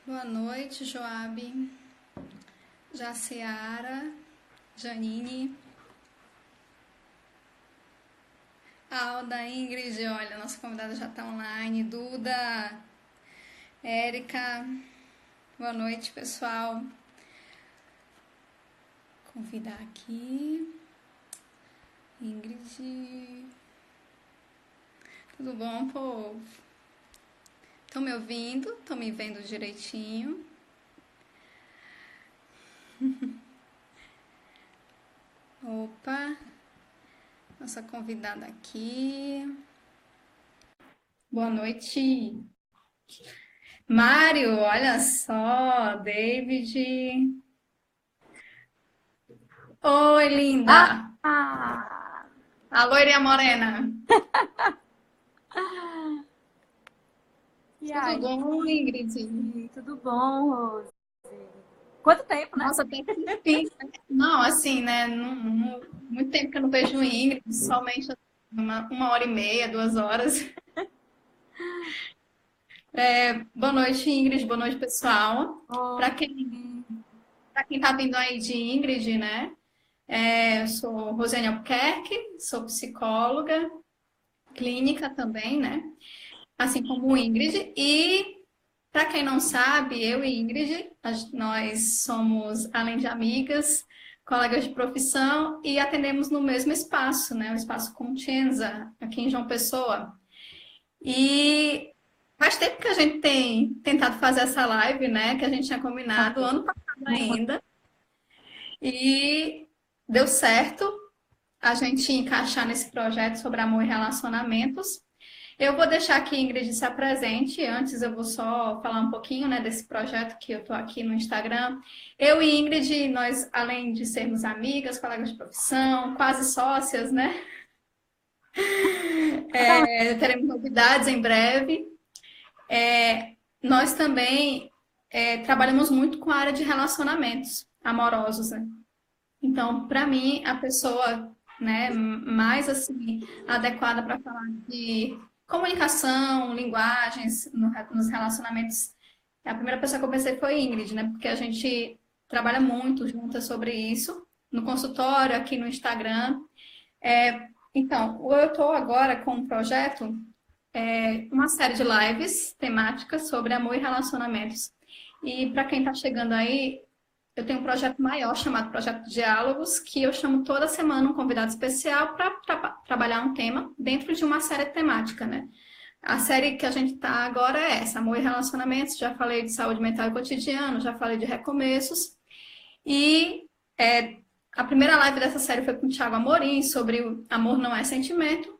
Boa noite, Joabe, Jaciara, Janine, Alda, Ingrid, olha, nossa convidada já está online, Duda, Érica, boa noite, pessoal. Convidar aqui, Ingrid, tudo bom, povo? Estão me ouvindo? Estão me vendo direitinho? Opa, nossa convidada aqui. Boa noite, Mário, olha só, David. Oi, linda. Ah! A loirinha morena. E Tudo aí? bom, Ingrid? Tudo bom, Rose? Quanto tempo, né? Nossa, tem que... Não, assim, né? Muito tempo que eu não vejo Ingrid, somente uma hora e meia, 2 horas. Boa noite, Ingrid. Boa noite, pessoal. Para Oi. quem, para quem tá vindo aí de Ingrid, né? Eu sou Rosiane Albuquerque, sou psicóloga, clínica também, né? Assim como Ingrid. E para quem não sabe, eu e Ingrid, nós somos, além de amigas, colegas de profissão e atendemos no mesmo espaço, né? O Espaço Contienza, aqui em João Pessoa. E faz tempo que a gente tem tentado fazer essa live, né? Que a gente tinha combinado ano passado ainda. E deu certo a gente encaixar nesse projeto sobre amor e relacionamentos. Eu vou deixar que a Ingrid se apresente. Antes eu vou só falar um pouquinho, né, desse projeto que eu estou aqui no Instagram. Eu e Ingrid, nós, além de sermos amigas, colegas de profissão, quase sócias, né? Teremos novidades em breve. Nós também trabalhamos muito com a área de relacionamentos amorosos, né? Então, para mim, a pessoa, né, mais assim adequada para falar de comunicação, linguagens nos relacionamentos, a primeira pessoa que eu pensei foi Ingrid, né? Porque a gente trabalha muito juntas sobre isso no consultório, aqui no Instagram. Então, eu estou agora com um projeto, uma série de lives temáticas sobre amor e relacionamentos. E para quem está chegando aí, eu tenho um projeto maior chamado Projeto Diálogos, que eu chamo toda semana um convidado especial para trabalhar um tema dentro de uma série temática, né? A série que a gente está agora é essa, Amor e Relacionamentos. Já falei de saúde mental e cotidiano, já falei de recomeços. E a primeira live dessa série foi com o Thiago Amorim, sobre o amor não é sentimento.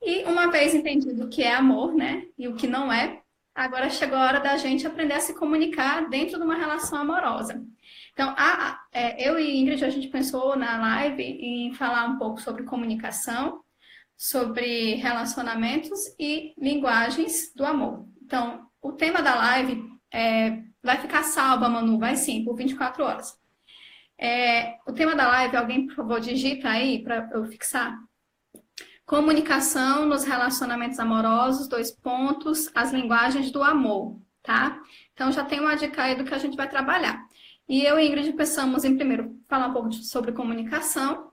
E uma vez entendido o que é amor, né? E o que não é, agora chegou a hora da gente aprender a se comunicar dentro de uma relação amorosa. Então, eu e Ingrid, a gente pensou na live em falar um pouco sobre comunicação, sobre relacionamentos e linguagens do amor. Então, o tema da live vai ficar salva, Manu, vai sim, por 24 horas. O tema da live, alguém, por favor, digita aí para eu fixar. Comunicação nos relacionamentos amorosos, 2 pontos, as linguagens do amor, tá? Então, já tem uma dica aí do que a gente vai trabalhar. E eu e Ingrid pensamos em, primeiro, falar um pouco sobre comunicação,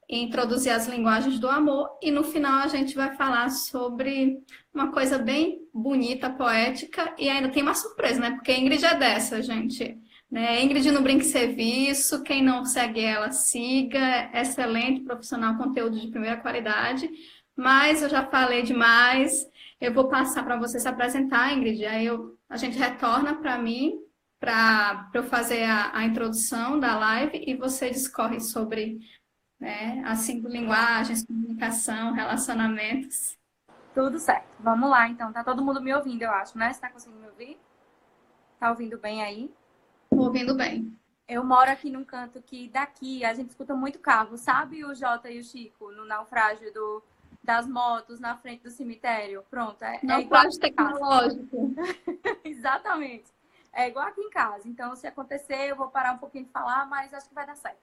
introduzir as linguagens do amor, e no final a gente vai falar sobre uma coisa bem bonita, poética, e ainda tem uma surpresa, né? Porque a Ingrid é dessa, gente. Né? Ingrid no Brinque Serviço, quem não segue ela, siga. Excelente profissional, conteúdo de primeira qualidade. Mas eu já falei demais. Eu vou passar para você se apresentar, Ingrid. Aí a gente retorna para mim, para eu fazer a introdução da live e você discorre sobre, né, as 5 linguagens, comunicação, relacionamentos. Tudo certo. Vamos lá, então. Tá todo mundo me ouvindo, eu acho, né? Você tá conseguindo me ouvir? Tá ouvindo bem aí? Tô ouvindo bem. Eu moro aqui num canto que daqui a gente escuta muito carro. Sabe o Jota e o Chico no naufrágio das motos na frente do cemitério? Pronto, é igual Naufrágio aqui em casa. tecnológico. Exatamente. É igual aqui em casa. Então, se acontecer, eu vou parar um pouquinho de falar, mas acho que vai dar certo.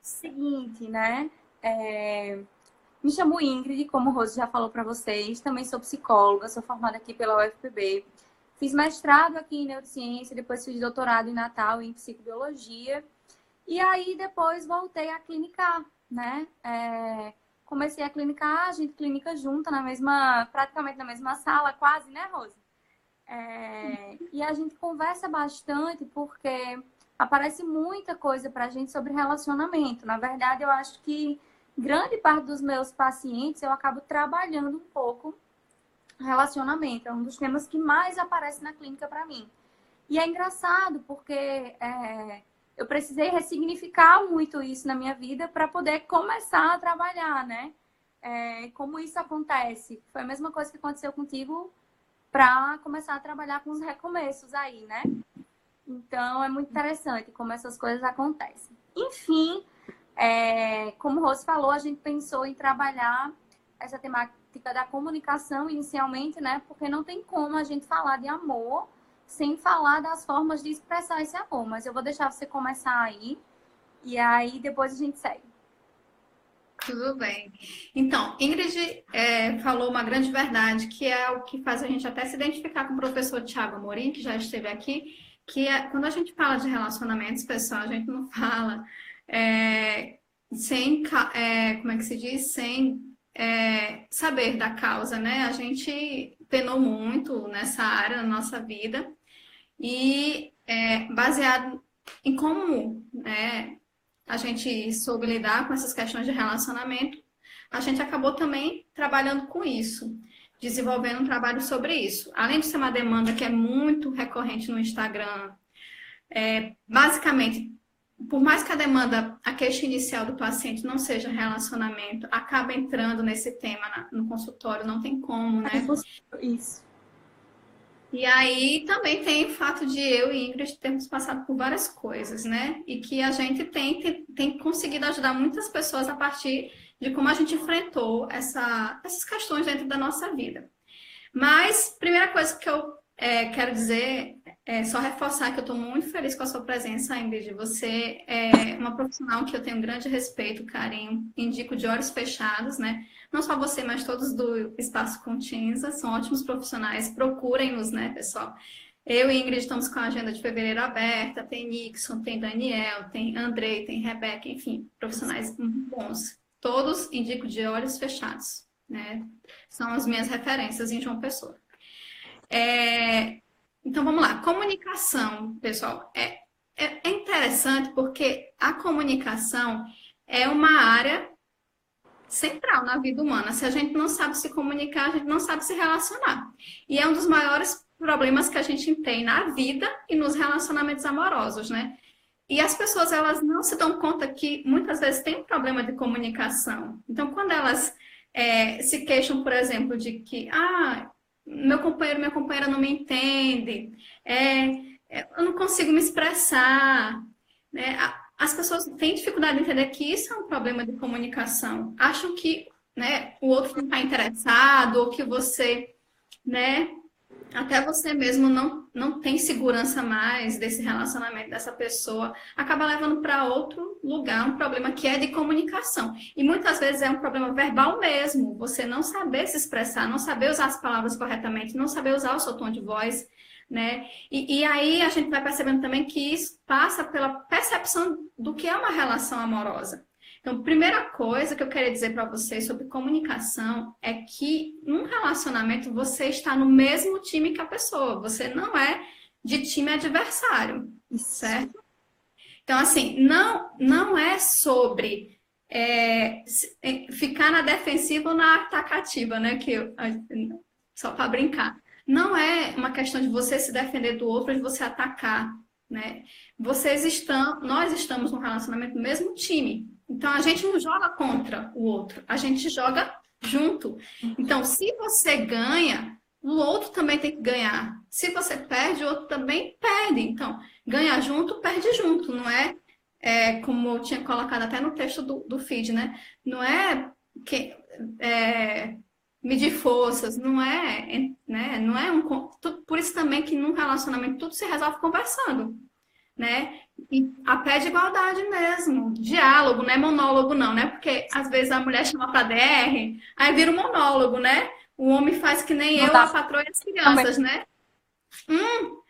Seguinte, né? Me chamo Ingrid, como o Rose já falou para vocês. Também sou psicóloga, sou formada aqui pela UFPB. Fiz mestrado aqui em neurociência, depois fiz doutorado em Natal em psicobiologia. E aí depois voltei a clinicar, né? Comecei a clinicar, a gente clinica junto praticamente na mesma sala, quase, né, Rose? E a gente conversa bastante porque aparece muita coisa pra gente sobre relacionamento. Na verdade, eu acho que grande parte dos meus pacientes eu acabo trabalhando um pouco relacionamento. É um dos temas que mais aparece na clínica para mim. E é engraçado porque eu precisei ressignificar muito isso na minha vida para poder começar a trabalhar, né? Como isso acontece. Foi a mesma coisa que aconteceu contigo para começar a trabalhar com os recomeços aí, né? Então, é muito interessante como essas coisas acontecem. Enfim, como o Rose falou, a gente pensou em trabalhar essa temática da comunicação inicialmente, né? Porque não tem como a gente falar de amor sem falar das formas de expressar esse amor. Mas eu vou deixar você começar aí e aí depois a gente segue. Tudo bem. Então, Ingrid falou uma grande verdade, que é o que faz a gente até se identificar com o professor Tiago Amorim, que já esteve aqui, que quando a gente fala de relacionamentos, pessoal, a gente não fala sem, como é que se diz? Sem saber da causa, né? A gente penou muito nessa área na nossa vida e baseado em como a gente soube lidar com essas questões de relacionamento, a gente acabou também trabalhando com isso, desenvolvendo um trabalho sobre isso. Além de ser uma demanda que é muito recorrente no Instagram, basicamente, por mais que a demanda, a queixa inicial do paciente não seja relacionamento, acaba entrando nesse tema no consultório, não tem como, né? Isso. E aí também tem o fato de eu e Ingrid termos passado por várias coisas, né? E que a gente tem conseguido ajudar muitas pessoas a partir de como a gente enfrentou essas questões dentro da nossa vida. Mas, primeira coisa que eu quero dizer é só reforçar que eu estou muito feliz com a sua presença, Ingrid. Você é uma profissional que eu tenho um grande respeito, carinho, indico de olhos fechados, né? Não só você, mas todos do Espaço Continza, são ótimos profissionais. Procurem-nos, né, pessoal? Eu e Ingrid estamos com a agenda de fevereiro aberta, tem Nixon, tem Daniel, tem Andrei, tem Rebeca, enfim, profissionais muito bons. Todos indico de olhos fechados, né? São as minhas referências em João Pessoa. Então, vamos lá. Comunicação, pessoal, é interessante porque a comunicação é uma área central na vida humana. Se a gente não sabe se comunicar, a gente não sabe se relacionar. E é um dos maiores problemas que a gente tem na vida e nos relacionamentos amorosos, né? E as pessoas, elas não se dão conta que muitas vezes tem um problema de comunicação. Então, quando elas se queixam, por exemplo, de que meu companheiro, minha companheira não me entende, eu não consigo me expressar, né? As pessoas têm dificuldade de entender que isso é um problema de comunicação. Acham que, né, o outro não está interessado, ou que você, né, até você mesmo não tem segurança mais desse relacionamento dessa pessoa, acaba levando para outro lugar um problema que é de comunicação. E muitas vezes é um problema verbal mesmo, você não saber se expressar, não saber usar as palavras corretamente, não saber usar o seu tom de voz, né? E aí a gente vai percebendo também que isso passa pela percepção do que é uma relação amorosa. Então, primeira coisa que eu queria dizer para vocês sobre comunicação é que num relacionamento você está no mesmo time que a pessoa, você não é de time adversário, certo? Então, assim, não é sobre ficar na defensiva ou na atacativa, né? Só para brincar. Não é uma questão de você se defender do outro, de você atacar, né? Nós estamos num relacionamento no mesmo time. Então, a gente não joga contra o outro, a gente joga junto. Então, se você ganha, o outro também tem que ganhar. Se você perde, o outro também perde. Então, ganhar junto, perde junto. Não como eu tinha colocado até no texto do feed, né? Não medir forças, não é, né? Não é por isso também que num relacionamento tudo se resolve conversando, né? E a pé de igualdade mesmo, diálogo, não é monólogo não, né? Porque às vezes a mulher chama para DR, aí vira um monólogo, né? O homem faz que nem eu, a patroa e as crianças, né? Uhum,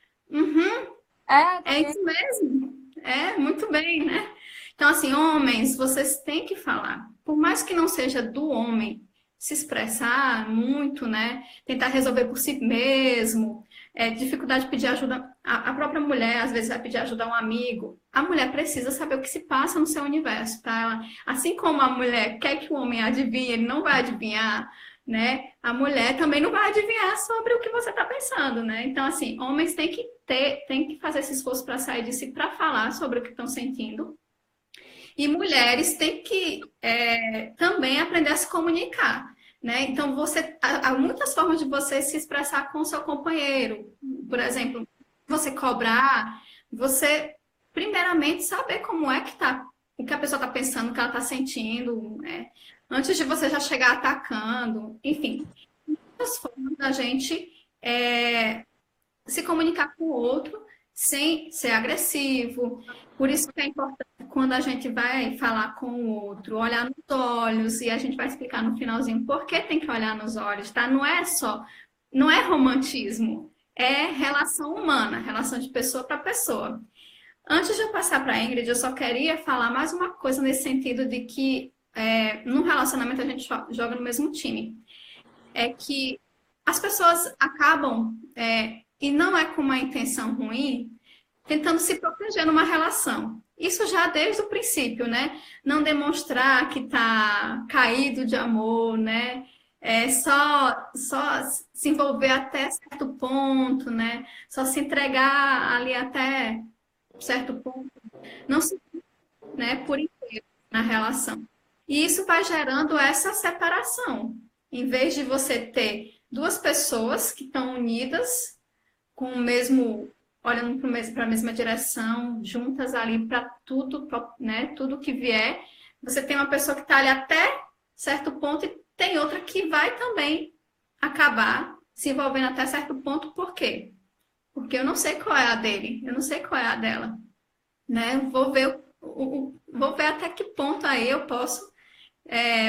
É, é isso mesmo. É, muito bem, né? Então, assim, homens, vocês têm que falar. Por mais que não seja do homem se expressar muito, né? Tentar resolver por si mesmo, dificuldade de pedir ajuda. A própria mulher, às vezes, vai pedir ajuda a um amigo. A mulher precisa saber o que se passa no seu universo, para ela. Assim como a mulher quer que o homem adivinhe, ele não vai adivinhar, né? A mulher também não vai adivinhar sobre o que você está pensando, né? Então, assim, homens têm que fazer esse esforço para sair de si, para falar sobre o que estão sentindo. E mulheres têm que também aprender a se comunicar, né? Então, há muitas formas de você se expressar com o seu companheiro. Por exemplo, você cobrar, você primeiramente saber como é que tá, o que a pessoa está pensando, o que ela está sentindo, né? Antes de você já chegar atacando, enfim, muitas formas da gente se comunicar com o outro sem ser agressivo. Por isso que é importante quando a gente vai falar com o outro, olhar nos olhos, e a gente vai explicar no finalzinho por que tem que olhar nos olhos, tá? Não é romantismo, é relação humana, relação de pessoa para pessoa. Antes de eu passar para a Ingrid, eu só queria falar mais uma coisa nesse sentido de que no relacionamento a gente joga no mesmo time. É que as pessoas acabam, e não é com uma intenção ruim, tentando se proteger numa relação. Isso já desde o princípio, né? Não demonstrar que tá caído de amor, né? Só se envolver até certo ponto, né? Só se entregar ali até certo ponto. Não se, né, por inteiro na relação. E isso vai gerando essa separação. Em vez de você ter duas pessoas que estão unidas, com o mesmo, olhando para a mesma direção, juntas ali para tudo, né? Tudo que vier. Você tem uma pessoa que está ali até certo ponto e tem outra que vai também acabar se envolvendo até certo ponto. Por quê? Porque eu não sei qual é a dele, eu não sei qual é a dela, né? Vou ver até que ponto aí eu posso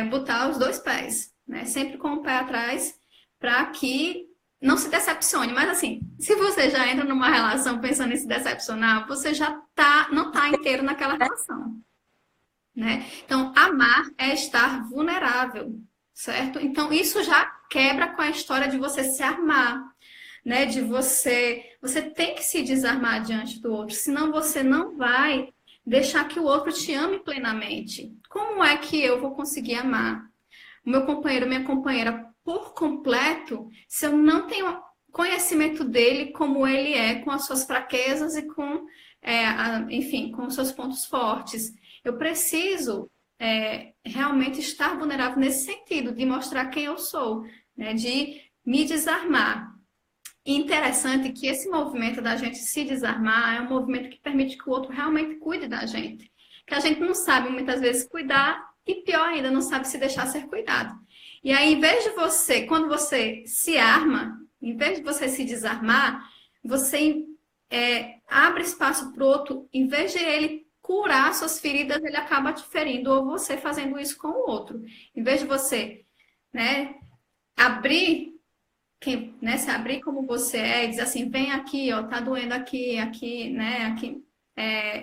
botar os dois pés, né? Sempre com o pé atrás, para que não se decepcione. Mas assim, se você já entra numa relação pensando em se decepcionar, você já não tá inteiro naquela relação, né? Então, amar é estar vulnerável, certo? Então, isso já quebra com a história de você se armar, né? Você tem que se desarmar diante do outro, senão você não vai deixar que o outro te ame plenamente. Como é que eu vou conseguir amar o meu companheiro, minha companheira por completo, se eu não tenho conhecimento dele como ele é, com as suas fraquezas e com, enfim, com os seus pontos fortes? Eu preciso realmente estar vulnerável nesse sentido, de mostrar quem eu sou, né? De me desarmar. E interessante que esse movimento da gente se desarmar é um movimento que permite que o outro realmente cuide da gente. Que a gente não sabe muitas vezes cuidar e pior ainda, não sabe se deixar ser cuidado. E aí, em vez de você, quando você se arma, em vez de você se desarmar, você abre espaço para o outro, em vez de ele curar suas feridas, ele acaba te ferindo, ou você fazendo isso com o outro. Em vez de você, né, abrir se abrir como você é e dizer assim, vem aqui, ó, tá doendo aqui, né, aqui,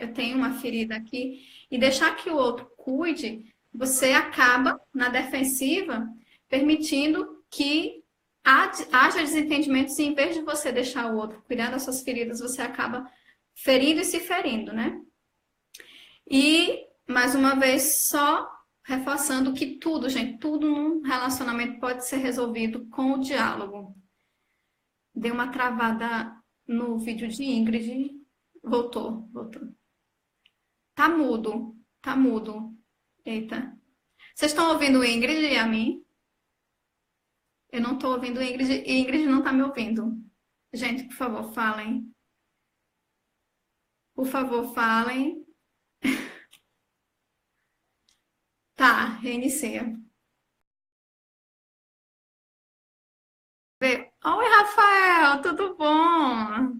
eu tenho uma ferida aqui, e deixar que o outro cuide, você acaba na defensiva, permitindo que haja desentendimentos, e em vez de você deixar o outro cuidar das suas feridas, você acaba ferindo e se ferindo, né? E, mais uma vez, só reforçando que tudo, gente, tudo num relacionamento pode ser resolvido com o diálogo. Deu uma travada no vídeo de Ingrid. Voltou. Tá mudo, tá mudo. Eita. Vocês estão ouvindo Ingrid e a mim? Eu não estou ouvindo Ingrid e Ingrid não está me ouvindo. Gente, por favor, falem. Por favor, falem. Tá, reinicia. Oi, Rafael, tudo bom?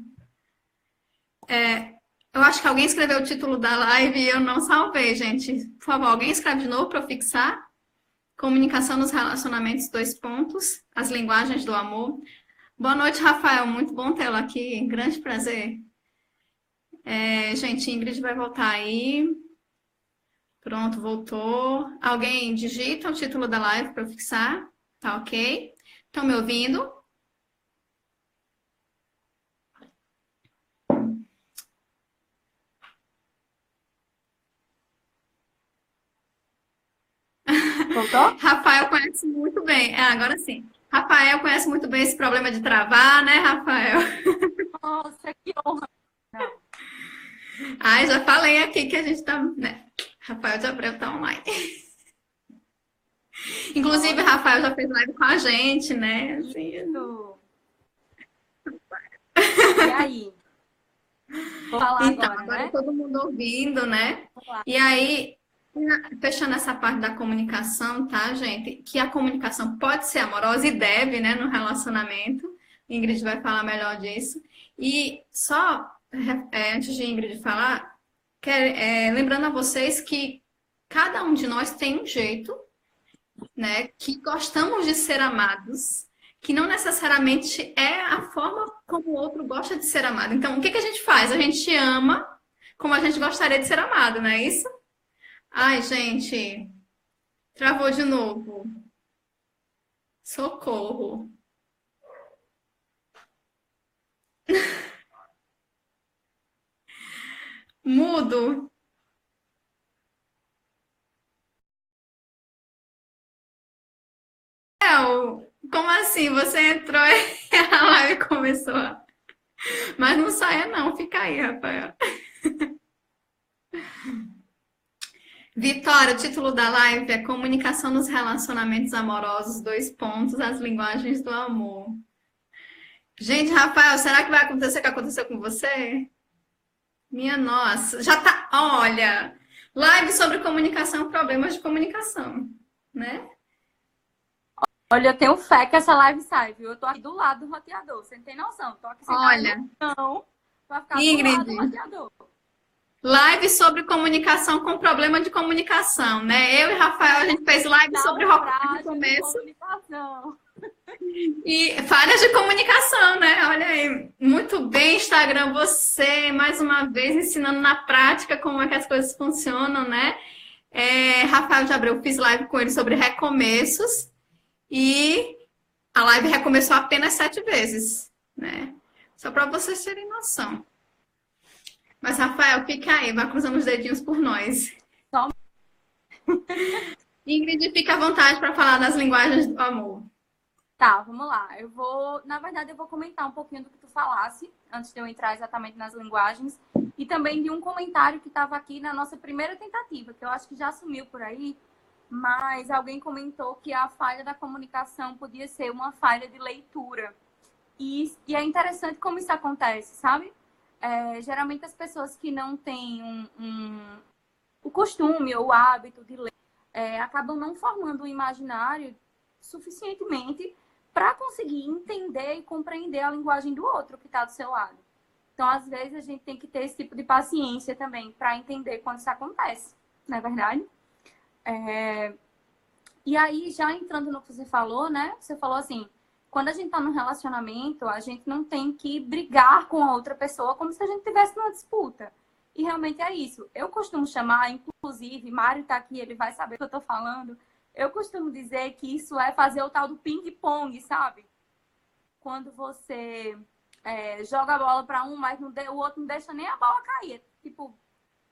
Eu acho que alguém escreveu o título da live e eu não salvei, gente. Por favor, alguém escreve de novo para eu fixar? Comunicação nos relacionamentos, dois pontos. As linguagens do amor. Boa noite, Rafael. Muito bom tê-lo aqui. Grande prazer. Gente, Ingrid vai voltar aí. Pronto, voltou. Alguém digita o título da live para fixar? Tá ok? Estão me ouvindo? Voltou? Rafael conhece muito bem. Agora sim. Rafael conhece muito bem esse problema de travar, né, Rafael? Nossa, que honra. Não. Ai, já falei aqui que a gente tá, né? Rafael de Abreu tá online. Inclusive, Olha Rafael já fez live com a gente, né? Assim, isso. E aí? Vou falar então, agora, agora né? todo mundo ouvindo, né? Vamos lá. E aí, fechando essa parte da comunicação, tá, gente? Que a comunicação pode ser amorosa e deve, né, no relacionamento. Ingrid vai falar melhor disso. E só, antes de Ingrid falar, lembrando a vocês que cada um de nós tem um jeito, né, que gostamos de ser amados, que não necessariamente é a forma como o outro gosta de ser amado. Então, o que que a gente faz? A gente ama como a gente gostaria de ser amado, não é isso? Ai, gente, travou de novo. Socorro. Mudo. Como assim? Você entrou e a live começou. Mas não saia não, fica aí, Rafael. Vitória, o título da live é Comunicação nos Relacionamentos Amorosos, dois pontos, as linguagens do amor. Gente, Rafael, será que vai acontecer o que aconteceu com você? Minha nossa, já tá. Olha, live sobre comunicação, problemas de comunicação, né? Olha, eu tenho fé que essa live sai, viu? Eu tô aqui do lado do roteador. Você não tem noção. Tô aqui sentada Olha, no chão pra ficar do Ingrid, lado do roteador. live sobre comunicação com problema de comunicação, né? Eu e Rafael, a gente fez live sobre Naufrágio de começo comunicação. e falhas de comunicação, né? Olha aí, muito bem, Instagram, você mais uma vez ensinando na prática como é que as coisas funcionam, né? Rafael de Abreu, fiz live com ele sobre recomeços e a live recomeçou apenas 7 vezes, né? Só para vocês terem noção. Mas, Rafael, fica aí, vai cruzando os dedinhos por nós. Só... Ingrid, fica à vontade para falar das linguagens do amor. Tá, vamos lá. Na verdade, eu vou comentar um pouquinho do que tu falasse, antes de eu entrar exatamente nas linguagens, e também de um comentário que estava aqui na nossa primeira tentativa, que eu acho que já sumiu por aí, mas alguém comentou que a falha da comunicação podia ser uma falha de leitura. E é interessante como isso acontece, sabe? Geralmente as pessoas que não têm o costume ou o hábito de ler acabam não formando um imaginário suficientemente para conseguir entender e compreender a linguagem do outro que está do seu lado. Então, às vezes, a gente tem que ter esse tipo de paciência também para entender quando isso acontece, não é verdade? E aí, já entrando no que você falou, né? Você falou assim, quando a gente está num relacionamento, a gente não tem que brigar com a outra pessoa como se a gente estivesse numa disputa. E realmente é isso. Eu costumo chamar, inclusive, Mário está aqui, ele vai saber o que eu estou falando. Eu costumo dizer que isso é fazer o tal do ping-pong, sabe? Quando você joga a bola para um, mas o outro não deixa nem a bola cair. Tipo,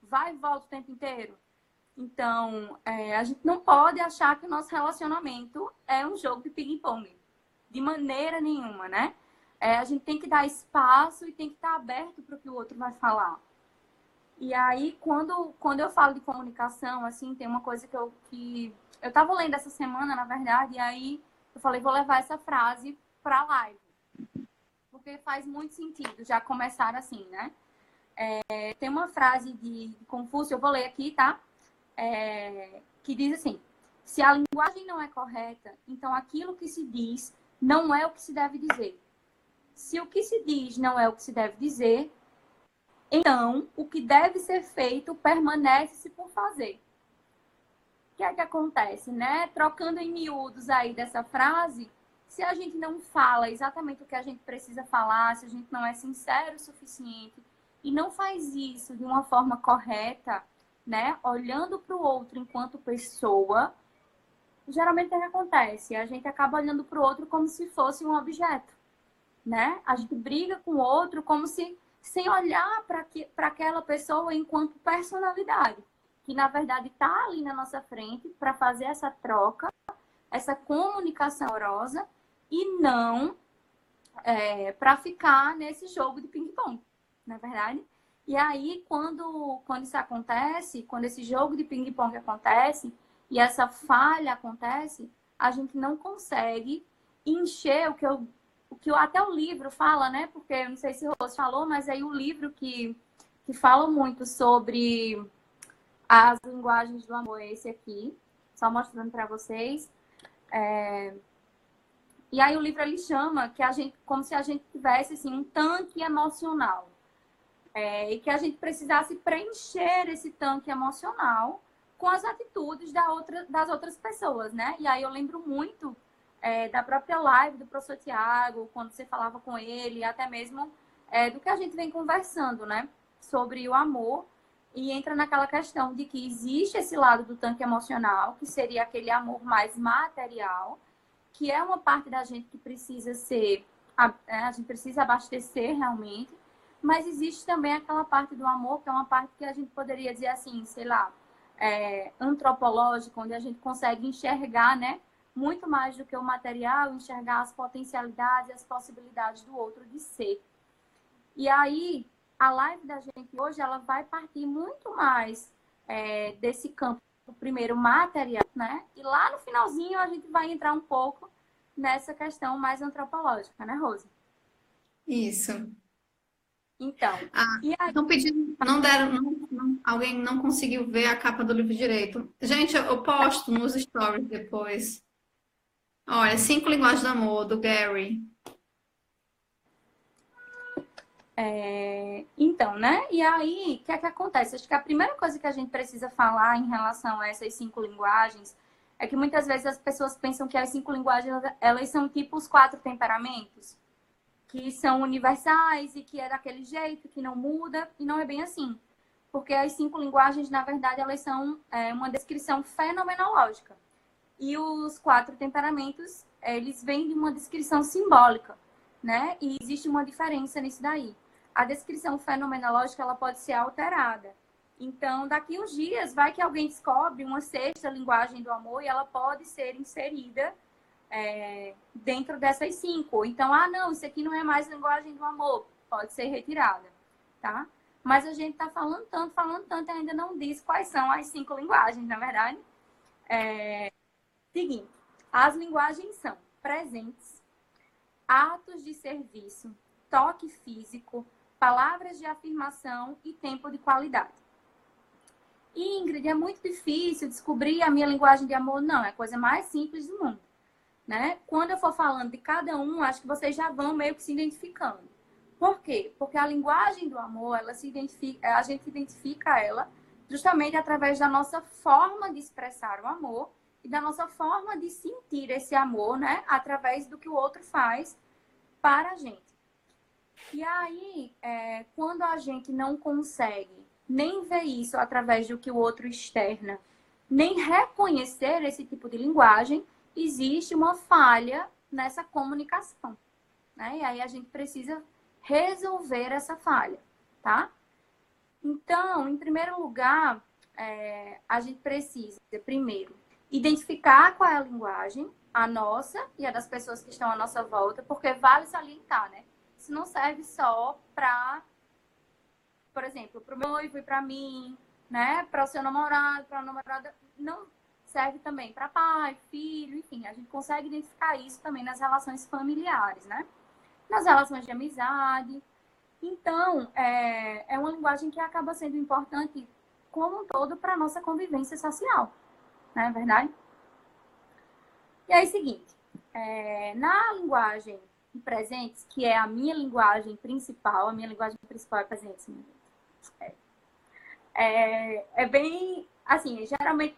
vai e volta o tempo inteiro. Então, a gente não pode achar que o nosso relacionamento é um jogo de ping-pong. De maneira nenhuma, né? A gente tem que dar espaço e tem que estar aberto para o que o outro vai falar. E aí, quando eu falo de comunicação, assim, tem uma coisa que eu estava lendo essa semana, na verdade, e aí eu falei, vou levar essa frase para a live. Porque faz muito sentido já começar assim, né? Tem uma frase de Confúcio, eu vou ler aqui, tá? Que diz assim, se a linguagem não é correta, então aquilo que se diz não é o que se deve dizer. Se o que se diz não é o que se deve dizer, então o que deve ser feito permanece-se por fazer. O que é que acontece, né? Trocando em miúdos aí dessa frase, Se a gente não fala exatamente o que a gente precisa falar, se a gente não é sincero o suficiente e não faz isso de uma forma correta, né, olhando para o outro enquanto pessoa, geralmente o que acontece? A gente acaba olhando para o outro como se fosse um objeto, né? A gente briga com o outro como se sem olhar para aquela pessoa enquanto personalidade, que na verdade está ali na nossa frente para fazer essa troca, essa comunicação amorosa e não para ficar nesse jogo de ping-pong, na verdade. E aí, quando isso acontece, quando esse jogo de ping-pong acontece e essa falha acontece, a gente não consegue encher o que até o livro fala, né? Porque eu não sei se o Rose falou, mas aí o livro que fala muito sobre as linguagens do amor é esse aqui, só mostrando para vocês. E aí o livro ele chama que a gente, como se a gente tivesse assim, um tanque emocional. E que a gente precisasse preencher esse tanque emocional com as atitudes das outras pessoas, né? E aí eu lembro muito da própria live do professor Tiago, quando você falava com ele, até mesmo do que a gente vem conversando, né? Sobre o amor. E entra naquela questão de que existe esse lado do tanque emocional, que seria aquele amor mais material, que é uma parte da gente que precisa a gente precisa abastecer realmente, mas existe também aquela parte do amor, que é uma parte que a gente poderia dizer assim, sei lá, antropológica, onde a gente consegue enxergar, né, muito mais do que o material, enxergar as potencialidades e as possibilidades do outro de ser. E aí, a live da gente hoje, ela vai partir muito mais desse campo, primeiro material, né? E lá no finalzinho a gente vai entrar um pouco nessa questão mais antropológica, né, Rose? Isso. Então, Ah, e aí, estão pedindo, não deram, alguém não conseguiu ver a capa do livro direito. Gente, eu posto nos stories depois. Olha, 5 linguagens do amor, do Gary. então, né? E aí, o que é que acontece? Acho que a primeira coisa que a gente precisa falar em relação a essas 5 linguagens é que muitas vezes as pessoas pensam que as 5 linguagens, elas são tipo os 4 temperamentos, que são universais e que é daquele jeito, que não muda, e não é bem assim. Porque as 5 linguagens, na verdade, elas são uma descrição fenomenológica. E os 4 temperamentos, eles vêm de uma descrição simbólica, né? E existe uma diferença nisso daí. A descrição fenomenológica, ela pode ser alterada. Então, daqui uns dias, vai que alguém descobre uma 6ª linguagem do amor e ela pode ser inserida dentro dessas 5. Então, não, isso aqui não é mais linguagem do amor. Pode ser retirada, tá? Mas a gente tá falando tanto, e ainda não diz quais são as 5 linguagens, na verdade. Seguinte, as linguagens são presentes, atos de serviço, toque físico, palavras de afirmação e tempo de qualidade. E, Ingrid, é muito difícil descobrir a minha linguagem de amor? Não, é a coisa mais simples do mundo, né? Quando eu for falando de cada um, acho que vocês já vão meio que se identificando. Por quê? Porque a linguagem do amor, ela se identifica, a gente identifica ela justamente através da nossa forma de expressar o amor e da nossa forma de sentir esse amor, né? Através do que o outro faz para a gente. E aí, quando a gente não consegue nem ver isso através do que o outro externa, nem reconhecer esse tipo de linguagem, existe uma falha nessa comunicação, né? E aí a gente precisa resolver essa falha, tá? Então, em primeiro lugar, a gente precisa, primeiro, identificar qual é a linguagem, a nossa e a das pessoas que estão à nossa volta, porque vale salientar, né? Isso não serve só para, por exemplo, para o meu noivo e para mim, né? Para o seu namorado, para a namorada. Não serve também para pai, filho, enfim. A gente consegue identificar isso também nas relações familiares, né? Nas relações de amizade. Então, é uma linguagem que acaba sendo importante como um todo para a nossa convivência social, não é verdade? E aí, seguinte, na linguagem de presentes, que é a minha linguagem principal, a minha linguagem principal é presentes, é bem, assim, geralmente,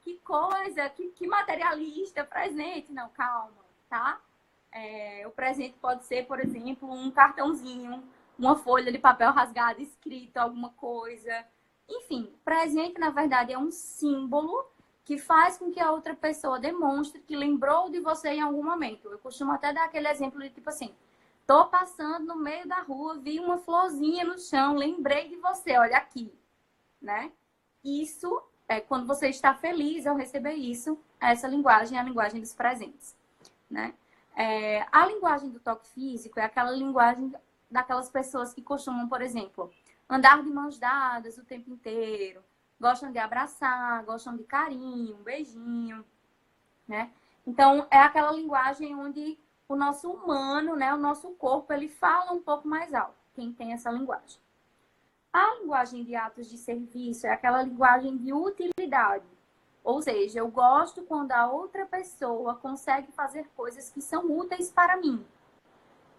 que coisa, que materialista, presente. Não, calma. tá? O presente pode ser, por exemplo, um cartãozinho, uma folha de papel rasgada, escrito alguma coisa. Enfim, presente, na verdade, é um símbolo que faz com que a outra pessoa demonstre que lembrou de você em algum momento. Eu costumo até dar aquele exemplo de tipo assim, tô passando no meio da rua, vi uma florzinha no chão, lembrei de você, olha aqui, né? Isso é quando você está feliz ao receber isso, essa linguagem é a linguagem dos presentes, né? A linguagem do toque físico é aquela linguagem daquelas pessoas que costumam, por exemplo, andar de mãos dadas o tempo inteiro, gostam de abraçar, gostam de carinho, um beijinho, né? Então, é aquela linguagem onde o nosso humano, né, o nosso corpo, ele fala um pouco mais alto, quem tem essa linguagem. A linguagem de atos de serviço é aquela linguagem de utilidade. Ou seja, eu gosto quando a outra pessoa consegue fazer coisas que são úteis para mim.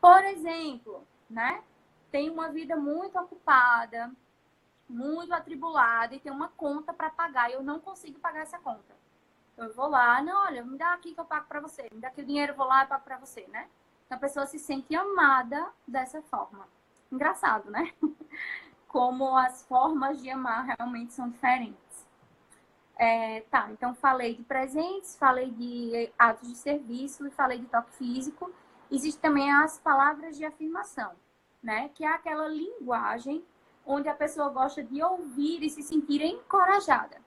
Por exemplo, né? Tem uma vida muito ocupada, muito atribulada e tem uma conta para pagar e eu não consigo pagar essa conta. Então, eu vou lá, não, olha, me dá aqui que eu pago para você. Me dá aqui o dinheiro, eu vou lá e pago para você, né? Então, a pessoa se sente amada dessa forma. Engraçado, né? Como as formas de amar realmente são diferentes. Então falei de presentes, falei de atos de serviço e falei de toque físico. Existem também as palavras de afirmação, né? Que é aquela linguagem onde a pessoa gosta de ouvir e se sentir encorajada,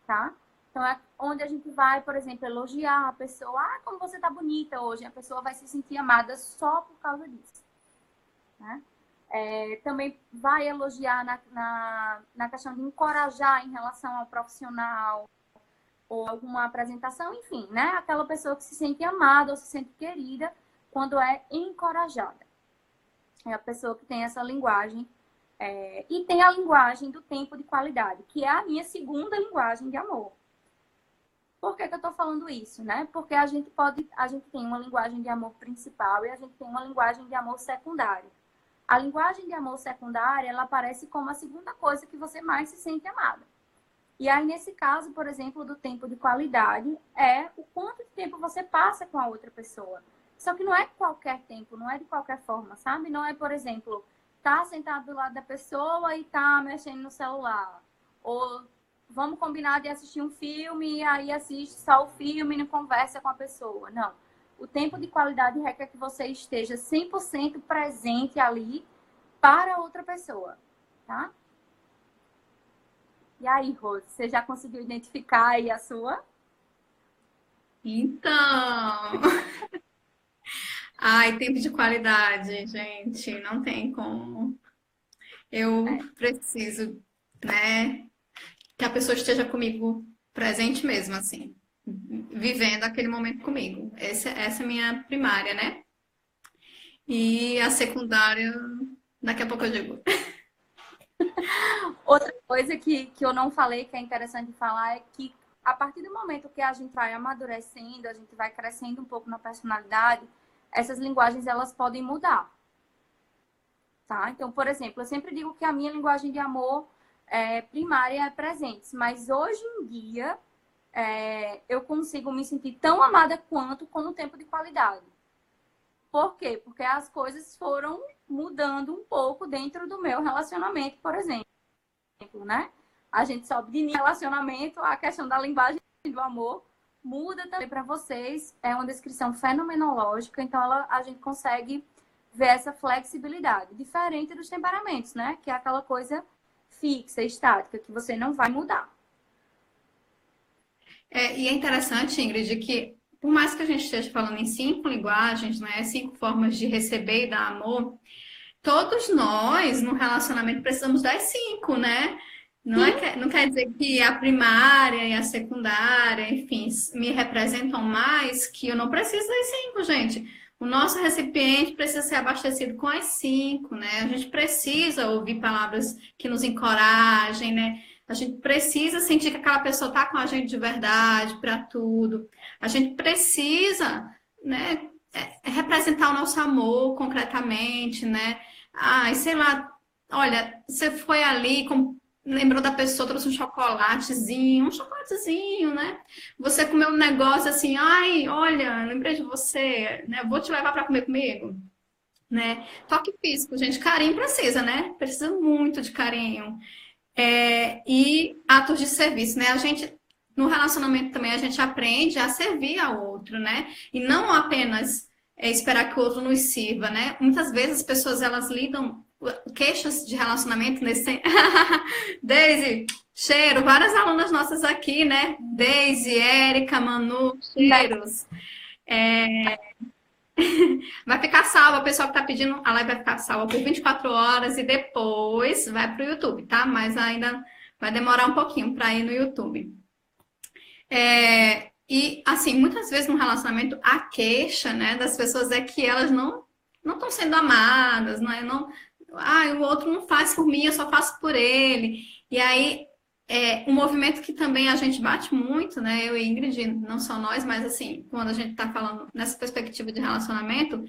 tá? Então é onde a gente vai, por exemplo, elogiar a pessoa. Ah, como você tá bonita hoje. A pessoa vai se sentir amada só por causa disso, né? Também vai elogiar na questão de encorajar em relação ao profissional ou alguma apresentação, enfim, né? Aquela pessoa que se sente amada ou se sente querida quando é encorajada. É a pessoa que tem essa linguagem. E tem a linguagem do tempo de qualidade, que é a minha segunda linguagem de amor. Por que eu estou falando isso, né? Porque a gente tem uma linguagem de amor principal e a gente tem uma linguagem de amor secundária. A linguagem de amor secundária, ela aparece como a segunda coisa que você mais se sente amada. E aí, nesse caso, por exemplo, do tempo de qualidade, é o quanto de tempo você passa com a outra pessoa. Só que não é qualquer tempo, não é de qualquer forma, sabe? Não é, por exemplo, tá sentado do lado da pessoa e tá mexendo no celular. Ou vamos combinar de assistir um filme e aí assiste só o filme e não conversa com a pessoa. Não. O tempo de qualidade requer que você esteja 100% presente ali para outra pessoa, tá? E aí, Rose, você já conseguiu identificar aí a sua? Então, ai, tempo de qualidade, gente, não tem como. Eu preciso, né, que a pessoa esteja comigo presente mesmo, assim, vivendo aquele momento comigo. Essa é a minha primária, né? E a secundária, daqui a pouco eu digo. Outra coisa que eu não falei, que é interessante falar, é que a partir do momento que a gente vai amadurecendo, a gente vai crescendo um pouco na personalidade, essas linguagens, elas podem mudar. Tá? Então, por exemplo, eu sempre digo que a minha linguagem de amor primária é presentes, mas hoje em dia eu consigo me sentir tão amada quanto com o tempo de qualidade. Por quê? Porque as coisas foram mudando um pouco dentro do meu relacionamento, por exemplo, né? A gente sobe de relacionamento, a questão da linguagem do amor muda também para vocês. É uma descrição fenomenológica, então a gente consegue ver essa flexibilidade, diferente dos temperamentos, né? Que é aquela coisa fixa, estática, que você não vai mudar. E é interessante, Ingrid, que por mais que a gente esteja falando em 5 linguagens, né, 5 formas de receber e dar amor, todos nós, no relacionamento, precisamos das 5, né? Não quer dizer que a primária e a secundária, enfim, me representam mais, que eu não preciso das 5, gente. O nosso recipiente precisa ser abastecido com as 5, né? A gente precisa ouvir palavras que nos encorajem, né? A gente precisa sentir que aquela pessoa está com a gente de verdade para tudo. A gente precisa, né, representar o nosso amor concretamente, né? Ai, sei lá, olha, você foi ali lembrou da pessoa, trouxe um chocolatezinho, né? Você comeu um negócio assim, ai, olha, lembrei de você, né? Vou te levar para comer comigo, né? Toque físico, gente, carinho precisa, né? Precisa muito de carinho. E atos de serviço, né? A gente, no relacionamento também, a gente aprende a servir ao outro, né? E não apenas esperar que o outro nos sirva, né? Muitas vezes as pessoas, elas lidam queixas de relacionamento nesse... Daisy, cheiro, várias alunas nossas aqui, né? Daisy, Érica, Manu, cheiros. Vai ficar salva, o pessoal que tá pedindo, a live vai ficar salva por 24 horas e depois vai pro YouTube, tá? Mas ainda vai demorar um pouquinho para ir no YouTube. E, assim, muitas vezes no relacionamento, a queixa, né, das pessoas é que elas não estão sendo amadas, não é? Não, o outro não faz por mim, eu só faço por ele. E aí, um movimento que também a gente bate muito, né, eu e Ingrid, não só nós, mas assim, quando a gente está falando nessa perspectiva de relacionamento,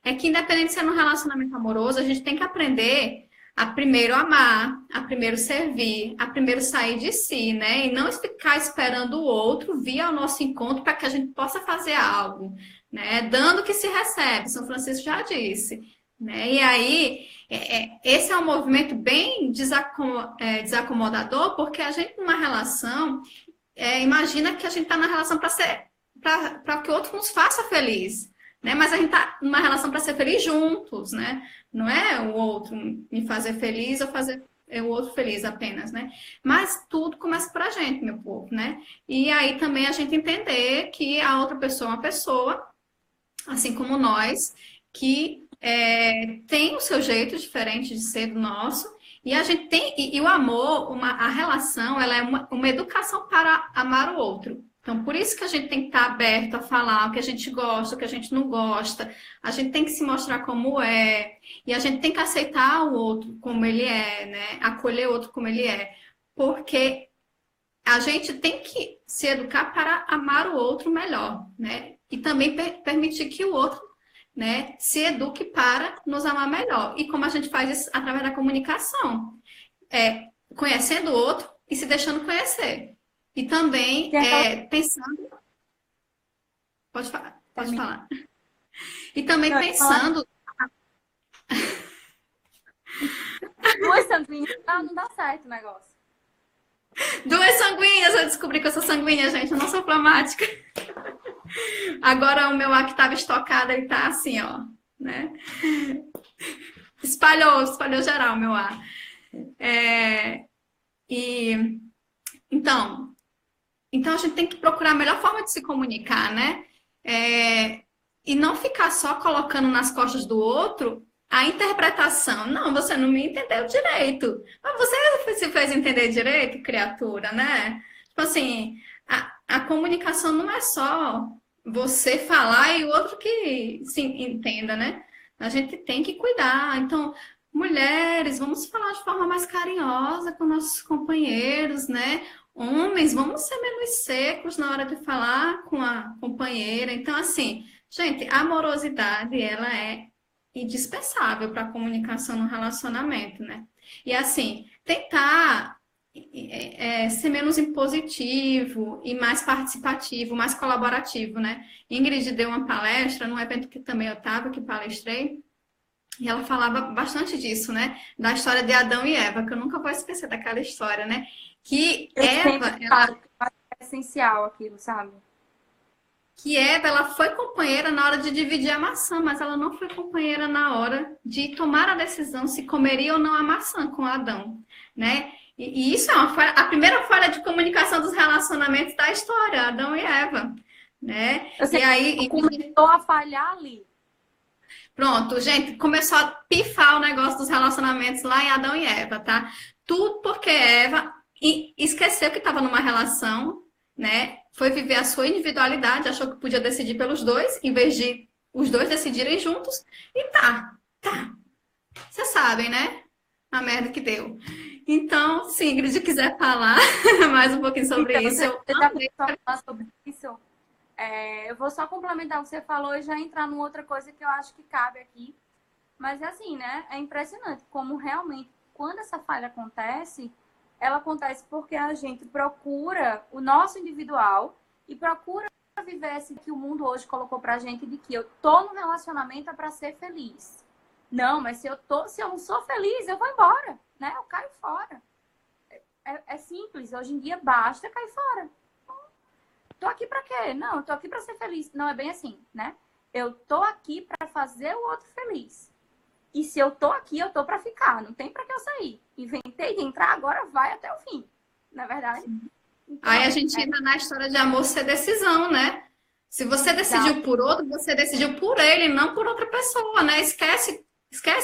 é que independente de ser um relacionamento amoroso, a gente tem que aprender a primeiro amar, a primeiro servir, a primeiro sair de si, né? E não ficar esperando o outro vir ao nosso encontro para que a gente possa fazer algo, né? Dando que se recebe, São Francisco já disse, né? E aí, esse é um movimento bem desacomodador, porque a gente numa relação, imagina que a gente está na relação para que o outro nos faça feliz, né? Mas a gente está numa relação para ser feliz juntos, né? Não é o outro me fazer feliz ou fazer o outro feliz apenas, né? Mas tudo começa por a gente, meu povo, né? E aí também a gente entender que a outra pessoa é uma pessoa, assim como nós, que tem o seu jeito diferente de ser do nosso, e a gente tem, e o amor, a relação, ela é uma educação para amar o outro. Então, por isso que a gente tem que estar aberto a falar o que a gente gosta, o que a gente não gosta. A gente tem que se mostrar como é. E a gente tem que aceitar o outro como ele é, né? Acolher o outro como ele é. Porque a gente tem que se educar para amar o outro melhor, né? E também permitir que o outro, né, se eduque para nos amar melhor. E como a gente faz isso através da comunicação. Conhecendo o outro e se deixando conhecer. E também pensando. Pode falar, pode falar. E também pensando. Duas sanguíneas não dá certo o negócio. Duas sanguíneas, eu descobri que eu sou sanguínea, gente, eu não sou fleumática. Agora o meu ar que estava estocado, ele tá assim, ó, né? Espalhou geral o meu ar. Então a gente tem que procurar a melhor forma de se comunicar, né? E não ficar só colocando nas costas do outro a interpretação. Não, você não me entendeu direito. Mas você se fez entender direito, criatura, né? Tipo assim, a comunicação não é só você falar e o outro que se entenda, né? A gente tem que cuidar. Então, mulheres, vamos falar de forma mais carinhosa com nossos companheiros, né? Homens, vamos ser menos secos na hora de falar com a companheira. Então, assim, gente, a amorosidade, ela é indispensável para a comunicação no relacionamento, né? E, assim, tentar ser menos impositivo e mais participativo, mais colaborativo, né? Ingrid deu uma palestra num evento que também eu estava, que palestrei, e ela falava bastante disso, né? Da história de Adão e Eva, que eu nunca vou esquecer daquela história, né? Que Eva, é essencial aquilo, sabe? Que Eva, ela foi companheira na hora de dividir a maçã, mas ela não foi companheira na hora de tomar a decisão se comeria ou não a maçã com Adão, né? E isso é a primeira falha de comunicação dos relacionamentos da história, Adão e Eva, né? E aí começou a falhar ali. Pronto, gente, começou a pifar o negócio dos relacionamentos lá em Adão e Eva, tá? Tudo porque Eva esqueceu que estava numa relação, né? Foi viver a sua individualidade, achou que podia decidir pelos dois, em vez de os dois decidirem juntos. E tá. Vocês sabem, né? A merda que deu. Então, se Ingrid quiser falar mais um pouquinho sobre isso, eu falar sobre isso. Eu vou só complementar o que você falou e já entrar numa outra coisa que eu acho que cabe aqui. Mas assim, né? É impressionante como realmente, quando essa falha acontece, ela acontece porque a gente procura o nosso individual e procura viver esse que o mundo hoje colocou pra gente de que eu tô no relacionamento é pra ser feliz. Não, mas se eu não sou feliz, eu vou embora, né? Eu caio fora. É simples, hoje em dia basta cair fora. Tô aqui pra quê? Não, eu tô aqui pra ser feliz. Não é bem assim, né? Eu tô aqui pra fazer o outro feliz. E se eu tô aqui, eu tô pra ficar. Não tem pra que eu sair. Inventei de entrar, agora vai até o fim. Não é verdade? Então, Aí a gente entra na história de amor ser decisão, né? Se você decidiu por outro, você decidiu por ele, não por outra pessoa, né? Esquece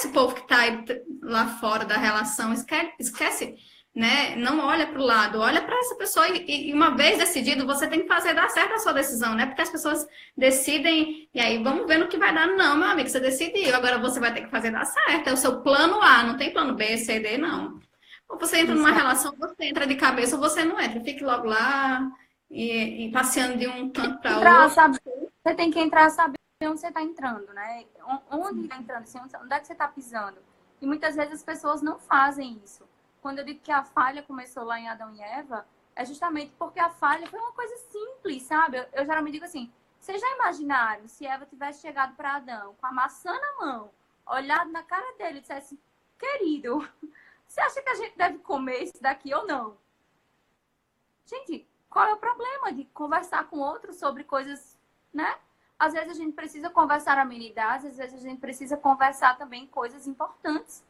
o povo que tá aí lá fora da relação, esquece, né? Não olha para o lado, olha para essa pessoa e uma vez decidido, você tem que fazer dar certo a sua decisão, né? Porque as pessoas decidem e aí vamos ver no que vai dar. Não, meu amigo, você decidiu, agora você vai ter que fazer dar certo. É o seu plano A, não tem plano B, C, D, não. Ou você entra numa relação, você entra de cabeça ou você não entra. Fique logo lá e passeando de um canto para outro. Você tem que entrar sabendo onde você está entrando, né? Onde está entrando, assim, onde é que você está pisando. E muitas vezes as pessoas não fazem isso. Quando eu digo que a falha começou lá em Adão e Eva, é justamente porque a falha foi uma coisa simples, sabe? Eu geralmente digo assim, vocês já imaginaram se Eva tivesse chegado para Adão com a maçã na mão, olhado na cara dele e dissesse, querido, você acha que a gente deve comer isso daqui ou não? Gente, qual é o problema de conversar com outro sobre coisas, né? Às vezes a gente precisa conversar amenidades, às vezes a gente precisa conversar também coisas importantes.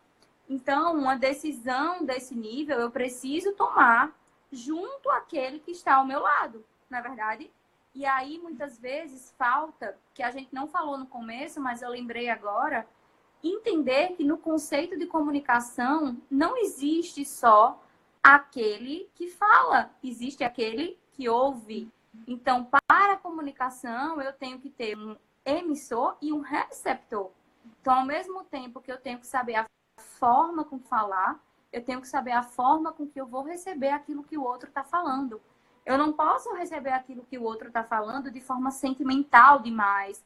Então, uma decisão desse nível eu preciso tomar junto àquele que está ao meu lado, não é verdade? E aí, muitas vezes, falta, que a gente não falou no começo, mas eu lembrei agora, entender que no conceito de comunicação não existe só aquele que fala, existe aquele que ouve. Então, para a comunicação, eu tenho que ter um emissor e um receptor. Então, ao mesmo tempo que eu tenho que saber a forma com que falar, eu tenho que saber a forma com que eu vou receber aquilo que o outro está falando. Eu não posso receber aquilo que o outro está falando de forma sentimental demais,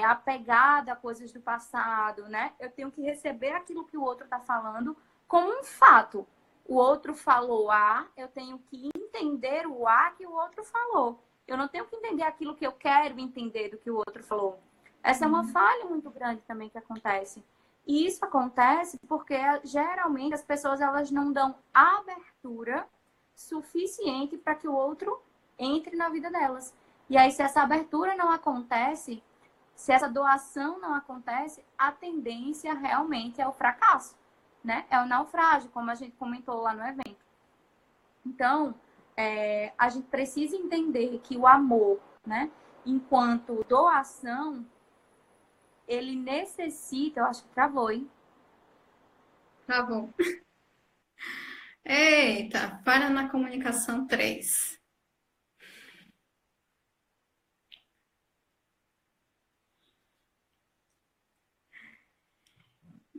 apegada a coisas do passado, né? Eu tenho que receber aquilo que o outro está falando como um fato. O outro falou A, eu tenho que entender o A que o outro falou. Eu não tenho que entender aquilo que eu quero entender do que o outro falou. Essa é uma falha muito grande também que acontece. E isso acontece porque geralmente as pessoas elas não dão abertura suficiente para que o outro entre na vida delas. E aí, se essa abertura não acontece, se essa doação não acontece, a tendência realmente é o fracasso, né? É o naufrágio, como a gente comentou lá no evento. Então, a gente precisa entender que o amor, né, enquanto doação, ele necessita... Eu acho que travou, hein? Travou. Eita, para na comunicação 3.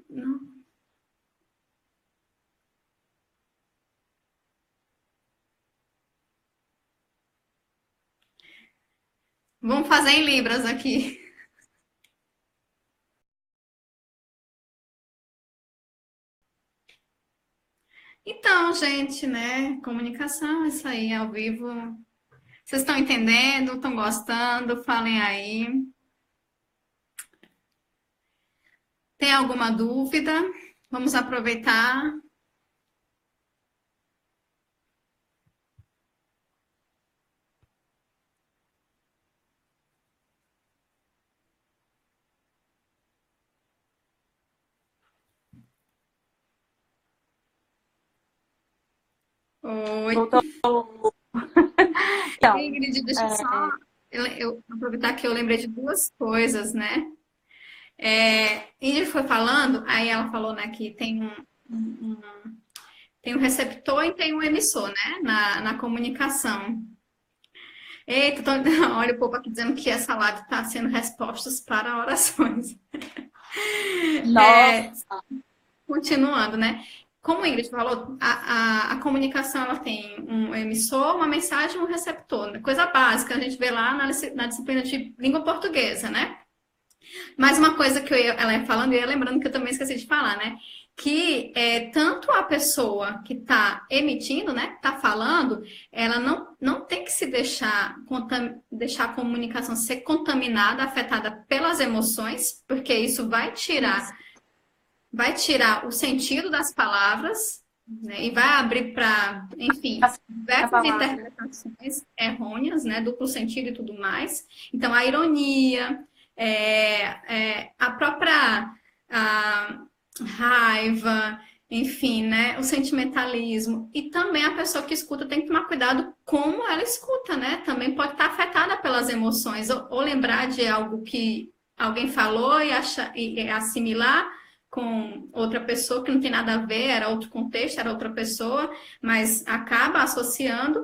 Não. Vamos fazer em Libras aqui. Então, gente, né? Comunicação, isso aí, ao vivo. Vocês estão entendendo? Estão gostando? Falem aí. Tem alguma dúvida? Vamos aproveitar. Oi. Voltou. Então, Ingrid, deixa eu só eu aproveitar que eu lembrei de duas coisas, né? Ingrid foi falando, aí ela falou, né, que tem um receptor e tem um emissor, né, na comunicação. Eita, olha o povo aqui dizendo que essa live está sendo respostas para orações. nossa. Continuando, né? Como a Ingrid falou, a comunicação ela tem um emissor, uma mensagem e um receptor. Né? Coisa básica, a gente vê lá na disciplina de língua portuguesa, né? Mas uma coisa que ela ia falando, e eu ia lembrando que eu também esqueci de falar, né? que tanto a pessoa que está emitindo, né, que está falando, ela não tem que se deixar a comunicação ser contaminada, afetada pelas emoções, porque isso vai tirar o sentido das palavras, né, e vai abrir para, enfim, diversas interpretações errôneas, né, duplo sentido e tudo mais. Então, a ironia, a própria raiva, enfim, né, o sentimentalismo. E também a pessoa que escuta tem que tomar cuidado como ela escuta, né? Também pode estar afetada pelas emoções, ou lembrar de algo que alguém falou e assimilar com outra pessoa que não tem nada a ver, era outro contexto, era outra pessoa, mas acaba associando.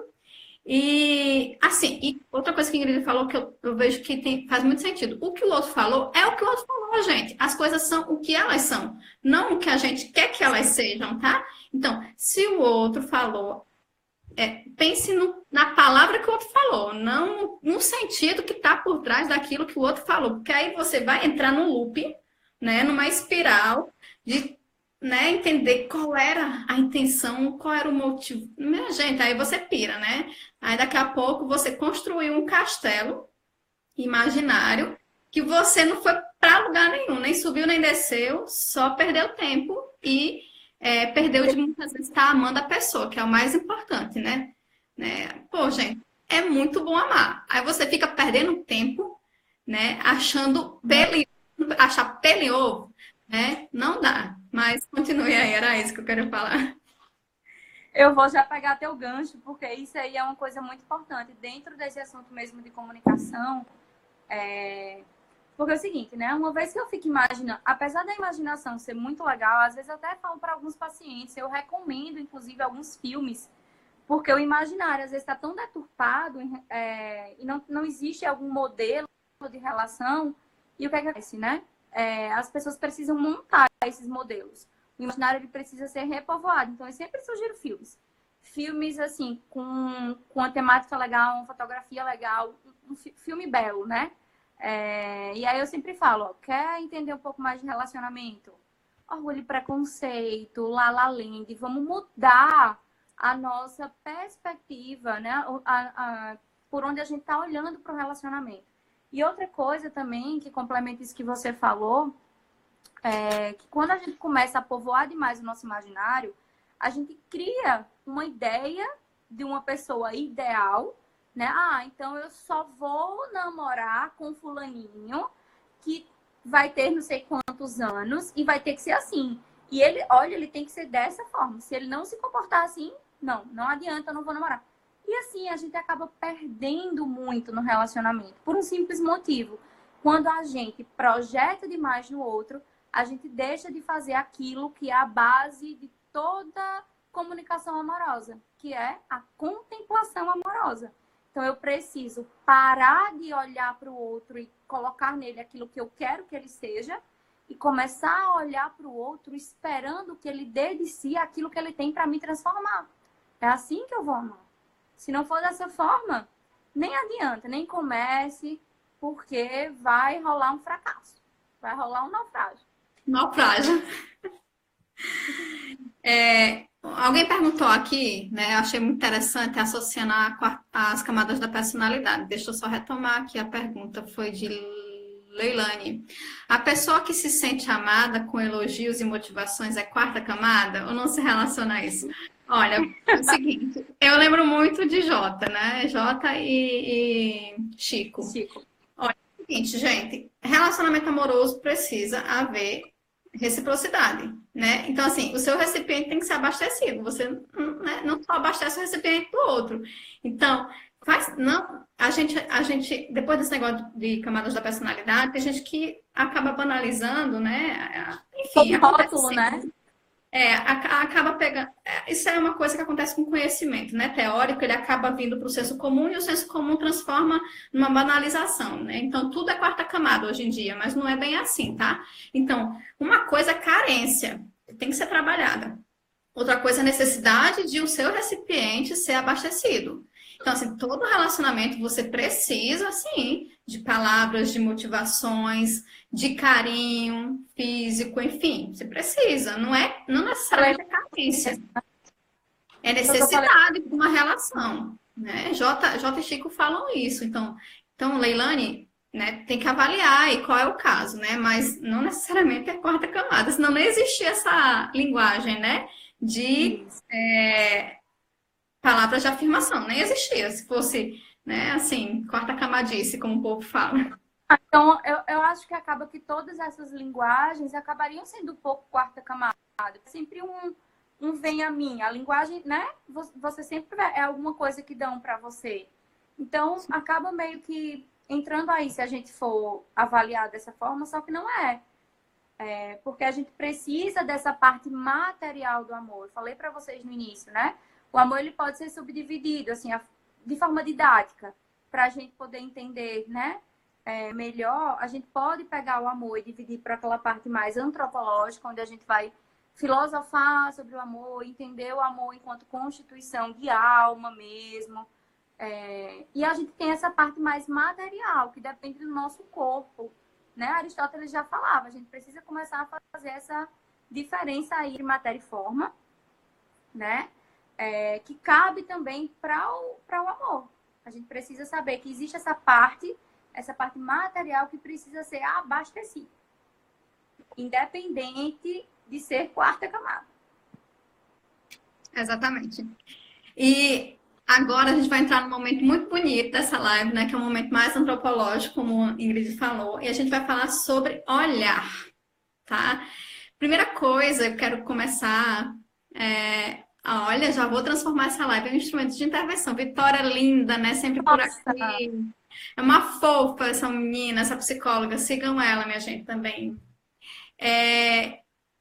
E, assim, e outra coisa que a Ingrid falou que eu vejo que faz muito sentido. O que o outro falou é o que o outro falou, gente. As coisas são o que elas são, não o que a gente quer que elas sejam, tá? Então, se o outro falou, pense na palavra que o outro falou, não no sentido que está por trás daquilo que o outro falou, porque aí você vai entrar no loop, né, numa espiral de, né, entender qual era a intenção, qual era o motivo. Minha gente, aí você pira, né? Aí daqui a pouco você construiu um castelo imaginário que você não foi para lugar nenhum, nem subiu nem desceu, só perdeu tempo e perdeu de muitas vezes estar amando a pessoa, que é o mais importante, né? Pô, gente, é muito bom amar. Aí você fica perdendo tempo, né? Achar pelo em ovo, né? Não dá. Mas continue aí, era isso que eu quero falar. Eu vou já pegar teu gancho, porque isso aí é uma coisa muito importante. Dentro desse assunto mesmo de comunicação, porque é o seguinte, né? Uma vez que eu fico imaginando, apesar da imaginação ser muito legal, às vezes eu até falo para alguns pacientes, eu recomendo, inclusive, alguns filmes, porque o imaginário, às vezes, está tão deturpado e não existe algum modelo de relação. E o que acontece, né? As pessoas precisam montar esses modelos. O imaginário ele precisa ser repovoado. Então, eu sempre sugiro filmes. Filmes, assim, com uma temática legal, uma fotografia legal, um filme belo, né? E aí eu sempre falo, ó, quer entender um pouco mais de relacionamento? Orgulho e Preconceito, La La Land. Vamos mudar a nossa perspectiva, né? Por onde a gente está olhando para o relacionamento. E outra coisa também, que complementa isso que você falou, que quando a gente começa a povoar demais o nosso imaginário, a gente cria uma ideia de uma pessoa ideal, né? Então eu só vou namorar com fulaninho que vai ter não sei quantos anos e vai ter que ser assim. E ele tem que ser dessa forma. Se ele não se comportar assim, não adianta, eu não vou namorar. E assim, a gente acaba perdendo muito no relacionamento, por um simples motivo. Quando a gente projeta demais no outro, a gente deixa de fazer aquilo que é a base de toda comunicação amorosa, que é a contemplação amorosa. Então, eu preciso parar de olhar para o outro e colocar nele aquilo que eu quero que ele seja e começar a olhar para o outro esperando que ele dê de si aquilo que ele tem para me transformar. É assim que eu vou amar. Se não for dessa forma, nem adianta, nem comece, porque vai rolar um fracasso. Vai rolar um naufrágio. Naufrágio. Alguém perguntou aqui, né? Eu achei muito interessante associando as camadas da personalidade. Deixa eu só retomar aqui a pergunta. Foi de Leilane. A pessoa que se sente amada com elogios e motivações é quarta camada? Ou não se relaciona a isso? Olha, é o seguinte, eu lembro muito de Jota, né? Jota e Chico. Olha, é o seguinte, gente, relacionamento amoroso precisa haver reciprocidade, né? Então, assim, o seu recipiente tem que ser abastecido. Você, né, não só abastece o recipiente do outro. Então, a gente, depois desse negócio de camadas da personalidade, tem gente que acaba banalizando, né? Enfim, acontece rótulo, né? Acaba pegando. Isso é uma coisa que acontece com conhecimento, né? Teórico, ele acaba vindo para o senso comum e o senso comum transforma numa banalização, né? Então, tudo é quarta camada hoje em dia, mas não é bem assim, tá? Então, uma coisa é carência, que tem que ser trabalhada. Outra coisa é a necessidade de o seu recipiente ser abastecido. Então, assim, todo relacionamento você precisa, assim, de palavras, de motivações, de carinho físico, enfim, você precisa. Não necessariamente é carência, é Eu falei, necessidade de uma relação, né? J e Chico falam isso. Então, Leilane, né, tem que avaliar aí qual é o caso, né? Mas não necessariamente é quarta camada, senão não existia essa linguagem, né? De isso. palavras de afirmação, nem existia. Se fosse, né, assim, quarta camadice, como o povo fala. Então, eu acho que acaba que todas essas linguagens acabariam sendo um pouco quarta camada. Sempre um vem a mim. A linguagem, né? Você sempre é alguma coisa que dão para você. Então, acaba meio que entrando aí, se a gente for avaliar dessa forma, só que não é. É porque a gente precisa dessa parte material do amor. Eu falei para vocês no início, né? O amor ele pode ser subdividido, assim, de forma didática, para a gente poder entender, né? Melhor, a gente pode pegar o amor e dividir para aquela parte mais antropológica, onde a gente vai filosofar sobre o amor, entender o amor enquanto constituição de alma mesmo. E a gente tem essa parte mais material, que depende do nosso corpo, né? Aristóteles já falava, a gente precisa começar a fazer essa diferença aí de matéria e forma, né? Que cabe também para o amor. A gente precisa saber que existe essa parte material que precisa ser abastecida, independente de ser quarta camada. Exatamente. E agora a gente vai entrar num momento muito bonito dessa live, né? Que é um momento mais antropológico, como a Ingrid falou, e a gente vai falar sobre olhar, tá? Primeira coisa, eu quero começar. Olha, já vou transformar essa live em um instrumento de intervenção. Vitória linda, né? Sempre por Nossa, aqui. É uma fofa essa menina, essa psicóloga. Sigam ela, minha gente, também.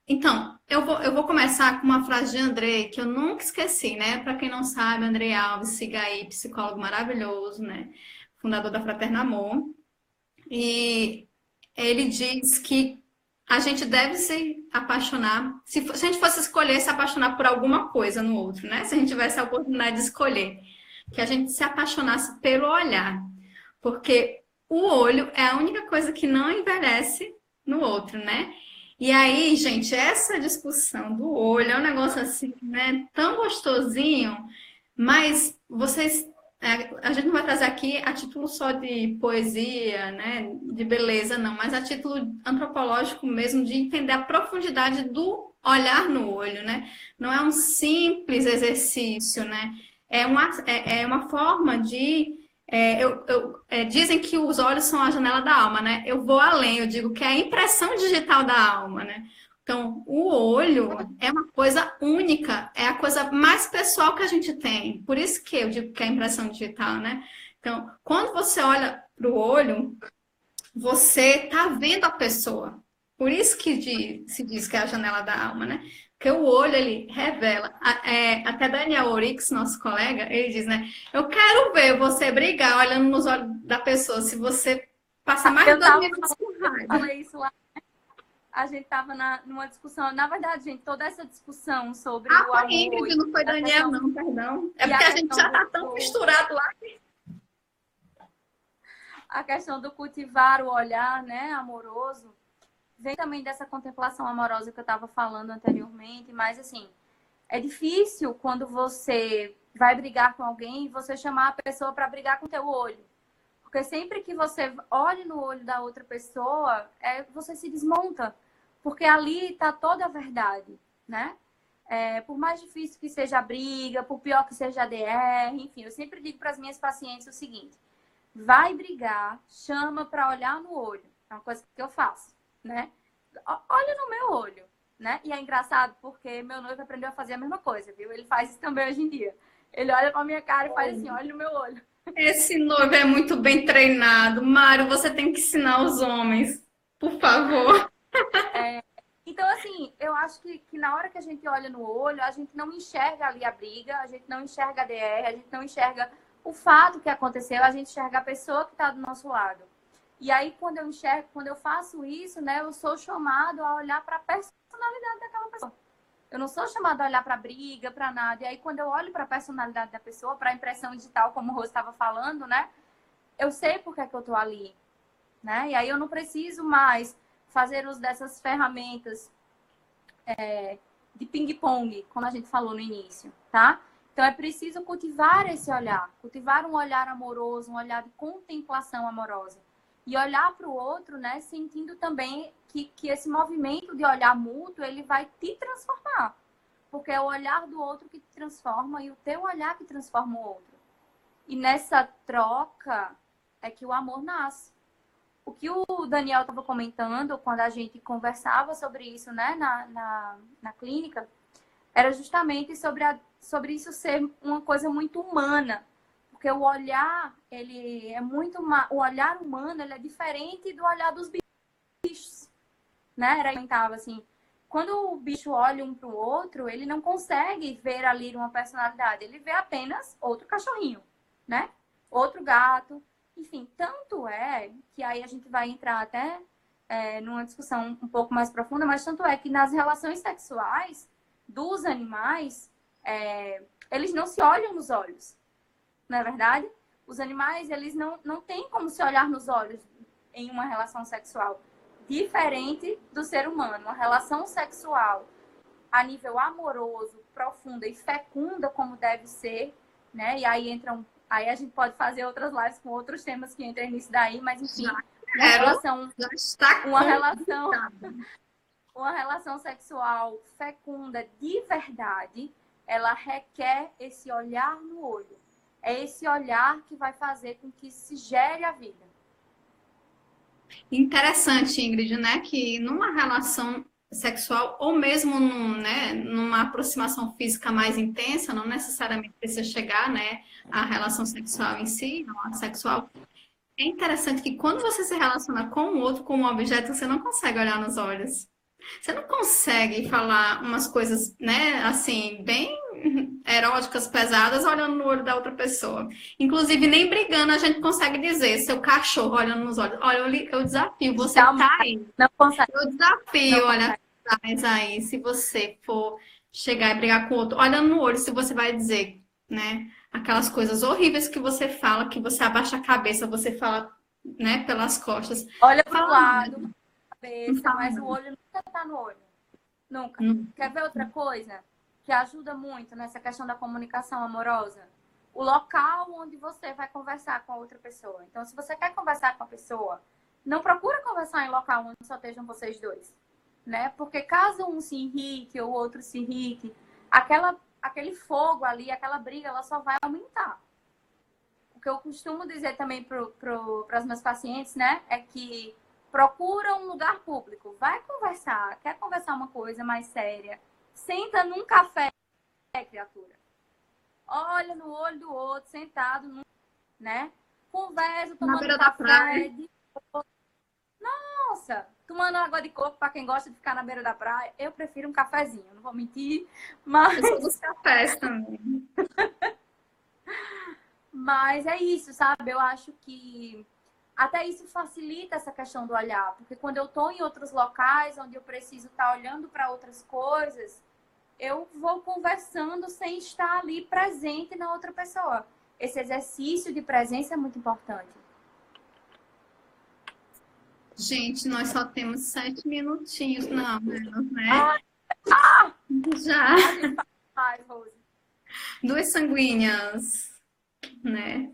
Então, eu vou começar com uma frase de André, que eu nunca esqueci, né? Para quem não sabe, André Alves, siga aí, psicólogo maravilhoso, né? Fundador da Fraterno Amor. E ele diz que a gente deve se apaixonar, se a gente fosse escolher se apaixonar por alguma coisa no outro, né? Se a gente tivesse a oportunidade de escolher, que a gente se apaixonasse pelo olhar. Porque o olho é a única coisa que não envelhece no outro, né? E aí, gente, essa discussão do olho é um negócio assim, né? Tão gostosinho, mas a gente não vai trazer aqui a título só de poesia, né? De beleza, não, mas a título antropológico mesmo, de entender a profundidade do olhar no olho, né? Não é um simples exercício, né? É uma forma de dizem que os olhos são a janela da alma, né? Eu vou além, eu digo que é a impressão digital da alma, né? Então, o olho é uma coisa única, é a coisa mais pessoal que a gente tem. Por isso que eu digo que é a impressão digital, né? Então, quando você olha para o olho, você está vendo a pessoa. Por isso que se diz que é a janela da alma, né? Porque o olho, ele revela. Até Daniel Orix, nosso colega, ele diz, né? Eu quero ver você brigar olhando nos olhos da pessoa, se você passa mais de 2 minutos com raiva. Falei isso lá. A gente estava numa discussão. Na verdade, gente, toda essa discussão sobre o foi amor... Ingrid, não foi Daniel, não, perdão. É porque a gente já está tão misturado lá. A questão do cultivar o olhar, né, amoroso, vem também dessa contemplação amorosa que eu estava falando anteriormente, mas assim, é difícil quando você vai brigar com alguém e você chamar a pessoa para brigar com o teu olho. Porque sempre que você olha no olho da outra pessoa, você se desmonta. Porque ali está toda a verdade, né? Por mais difícil que seja a briga, por pior que seja a DR, enfim, eu sempre digo para as minhas pacientes o seguinte: vai brigar, chama para olhar no olho. É uma coisa que eu faço, né? Olha no meu olho, né? E é engraçado porque meu noivo aprendeu a fazer a mesma coisa, viu? Ele faz isso também hoje em dia. Ele olha pra minha cara e faz assim, olha no meu olho. Esse noivo é muito bem treinado. Mário, você tem que ensinar os homens, por favor. Então, assim, eu acho que na hora que a gente olha no olho, a gente não enxerga ali a briga, a gente não enxerga a DR, a gente não enxerga o fato que aconteceu, a gente enxerga a pessoa que está do nosso lado. E aí, quando eu faço isso, né, eu sou chamado a olhar para a personalidade daquela pessoa. Eu não sou chamada a olhar para briga, para nada. E aí, quando eu olho para a personalidade da pessoa, para a impressão digital, como o Rose estava falando, né? Eu sei por que é que eu tô ali, né? E aí eu não preciso mais fazer uso dessas ferramentas de ping-pong, como a gente falou no início, tá? Então é preciso cultivar esse olhar, cultivar um olhar amoroso, um olhar de contemplação amorosa. E olhar para o outro, né, sentindo também que esse movimento de olhar mútuo, ele vai te transformar. Porque é o olhar do outro que te transforma e o teu olhar que transforma o outro. E nessa troca é que o amor nasce. O que o Daniel estava comentando quando a gente conversava sobre isso, né, na clínica, era justamente sobre isso ser uma coisa muito humana. Porque o olhar, ele é muito... O olhar humano, ele é diferente do olhar dos bichos. Né? Era comentava assim, quando o bicho olha um para o outro, ele não consegue ver ali uma personalidade. Ele vê apenas outro cachorrinho, né? Outro gato. Enfim, tanto é que aí a gente vai entrar até numa discussão um pouco mais profunda, mas tanto é que nas relações sexuais dos animais, eles não se olham nos olhos, não é verdade? Os animais, eles não têm como se olhar nos olhos em uma relação sexual, diferente do ser humano. Uma relação sexual a nível amoroso, profunda e fecunda, como deve ser, né? E aí entram... Aí a gente pode fazer outras lives com outros temas que entrem nisso daí, mas enfim, uma relação sexual fecunda de verdade, ela requer esse olhar no olho. É esse olhar que vai fazer com que se gere a vida. Interessante, Ingrid, né? Que numa relação sexual ou mesmo numa aproximação física mais intensa, não necessariamente precisa chegar, né, à relação sexual em si, não a sexual. É interessante que quando você se relaciona com o outro, com um objeto, você não consegue olhar nos olhos. Você não consegue falar umas coisas, né, assim, bem eróticas, pesadas, olhando no olho da outra pessoa. Inclusive, nem brigando a gente consegue dizer, seu cachorro olhando nos olhos. Olha, eu desafio, você que tá aí. Não consegue. Eu desafio, olha atrás aí, se você for chegar e brigar com o outro, olhando no olho, se você vai dizer, né, aquelas coisas horríveis que você fala, que você abaixa a cabeça, você fala, né, pelas costas. Olha pro lado, cabeça, mas o olho nunca tá no olho. Nunca. Quer ver outra coisa que ajuda muito nessa questão da comunicação amorosa? O local onde você vai conversar com a outra pessoa. Então, se você quer conversar com a pessoa, não procura conversar em local onde só estejam vocês dois, né? Porque caso um se irrite ou o outro se irrite, aquele fogo ali, aquela briga, ela só vai aumentar. O que eu costumo dizer também para os meus pacientes, né, é que procura um lugar público, vai conversar, quer conversar uma coisa mais séria, senta num café, criatura. Olha no olho do outro, sentado, né? Conversa, tomando um café. Nossa, tomando água de coco para quem gosta de ficar na beira da praia. Eu prefiro um cafezinho, não vou mentir, mas... Eu sou dos cafés também. Mas é isso, sabe? Eu acho que até isso facilita essa questão do olhar. Porque quando eu tô em outros locais, onde eu preciso estar olhando para outras coisas, eu vou conversando sem estar ali presente na outra pessoa. Esse exercício de presença é muito importante. Gente, nós só temos 7 minutinhos, não, menos, né? Já. Ai, Rose. 2 sanguíneas, né?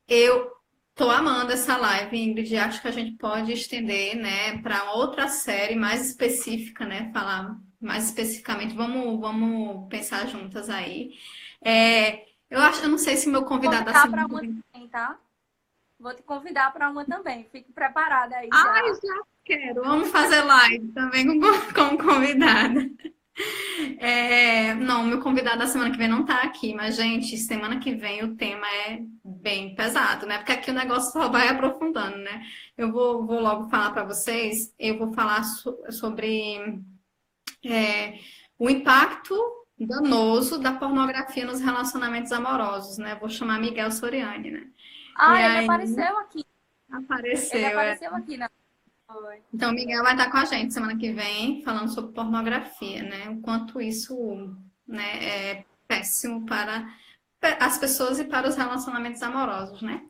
Eu tô amando essa live, Ingrid. Acho que a gente pode estender, né, para outra série mais específica, né? Falar mais especificamente. Vamos pensar juntas aí. Eu não sei se meu convidado da semana também, tá? Vou te convidar para uma também. Fique preparada aí. Ai, já quero. Vamos fazer live também como convidada. Não, meu convidado da semana que vem não tá aqui, mas, gente, semana que vem o tema é bem pesado, né? Porque aqui o negócio só vai aprofundando, né? Eu vou logo falar para vocês, eu vou falar sobre o impacto danoso da pornografia nos relacionamentos amorosos, né? Vou chamar Miguel Soriani, né? Ele apareceu aqui. Apareceu. Ele apareceu aqui, né? Então, o Miguel vai estar com a gente semana que vem, falando sobre pornografia, né? O quanto isso, né, é péssimo para as pessoas e para os relacionamentos amorosos, né?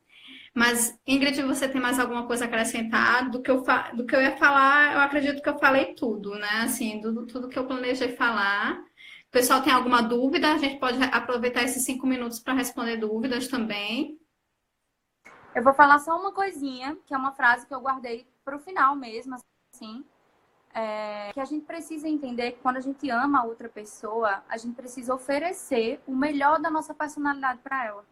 Mas, Ingrid, você tem mais alguma coisa a acrescentar? Do que eu ia falar, eu acredito que eu falei tudo, né? Assim, tudo que eu planejei falar. O pessoal tem alguma dúvida? A gente pode aproveitar esses 5 minutos para responder dúvidas também. Eu vou falar só uma coisinha, que é uma frase que eu guardei para o final mesmo, assim. Que a gente precisa entender que quando a gente ama a outra pessoa, a gente precisa oferecer o melhor da nossa personalidade para ela,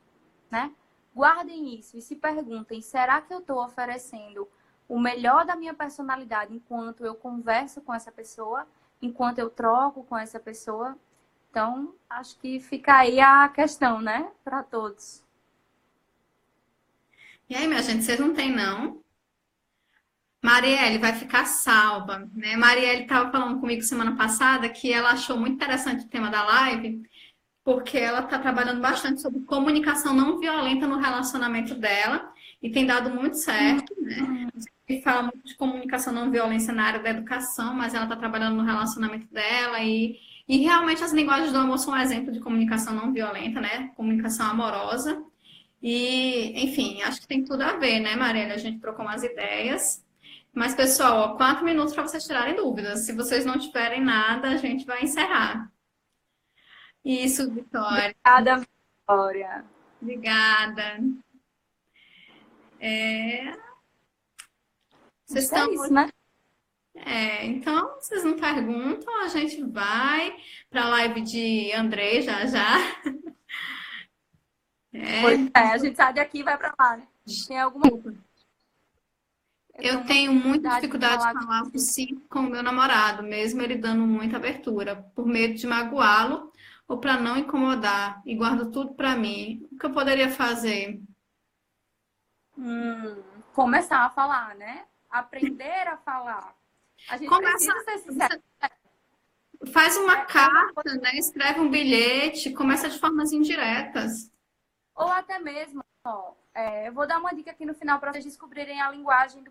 né? Guardem isso e se perguntem, será que eu estou oferecendo o melhor da minha personalidade enquanto eu converso com essa pessoa, enquanto eu troco com essa pessoa? Então, acho que fica aí a questão, né, para todos. E aí, minha gente, vocês não têm, não? Marielle vai ficar salva, né? Marielle estava falando comigo semana passada que ela achou muito interessante o tema da live, porque ela está trabalhando bastante sobre comunicação não violenta no relacionamento dela e tem dado muito certo, né? E fala muito de comunicação não violência na área da educação, mas ela está trabalhando no relacionamento dela e realmente as linguagens do amor são um exemplo de comunicação não violenta, né? Comunicação amorosa. E, enfim, acho que tem tudo a ver, né, Marielle? A gente trocou umas ideias. Mas, pessoal, ó, 4 minutos para vocês tirarem dúvidas. Se vocês não tiverem nada, a gente vai encerrar. Isso, Vitória. Obrigada, Vitória. Obrigada. Vocês Acho que é estão. isso, né? Então, vocês não perguntam, a gente vai para a live de André já já. Pois é, a gente sai daqui e vai para lá, né? Tem alguma. Eu tenho muita dificuldade de de falar por si com o meu namorado, mesmo ele dando muita abertura, por medo de magoá-lo ou para não incomodar, e guardo tudo para mim. O que eu poderia fazer? Começar a falar, né? Aprender a falar. A gente Começa, precisa ser sincero. faz uma carta, né? Escreve um bilhete, começa de formas indiretas. Ou até mesmo, eu vou dar uma dica aqui no final para vocês descobrirem a linguagem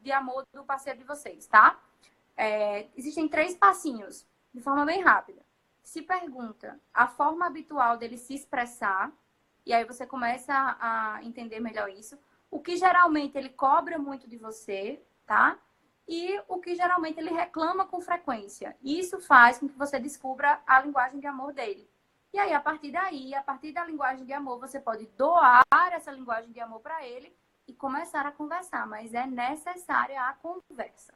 de amor do parceiro de vocês, tá? Existem 3 passinhos, de forma bem rápida. Se pergunta a forma habitual dele se expressar, e aí você começa a entender melhor isso. O que geralmente ele cobra muito de você, tá? E o que geralmente ele reclama com frequência. Isso faz com que você descubra a linguagem de amor dele. E aí, a partir daí, a partir da linguagem de amor, você pode doar essa linguagem de amor para ele e começar a conversar. Mas é necessária a conversa.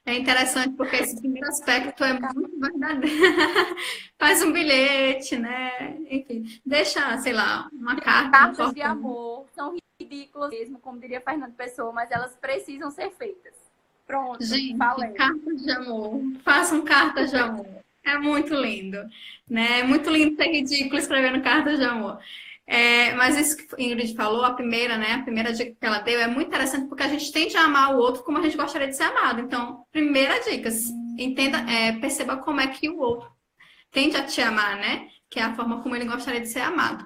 É interessante porque esse primeiro aspecto é muito verdadeiro. Faz um bilhete, né? Enfim, deixa, sei lá, uma carta. Cartas de amor são ridículas mesmo, como diria Fernando Pessoa, mas elas precisam ser feitas. Pronto, Gente, falei. cartas de amor. Façam cartas de amor. É muito lindo, né? É muito lindo ser ridículo escrevendo cartas de amor. Mas isso que a Ingrid falou, a primeira, né? A primeira dica que ela deu é muito interessante porque a gente tende a amar o outro como a gente gostaria de ser amado. Então, primeira dica, entenda, perceba como é que o outro tende a te amar, né? Que é a forma como ele gostaria de ser amado.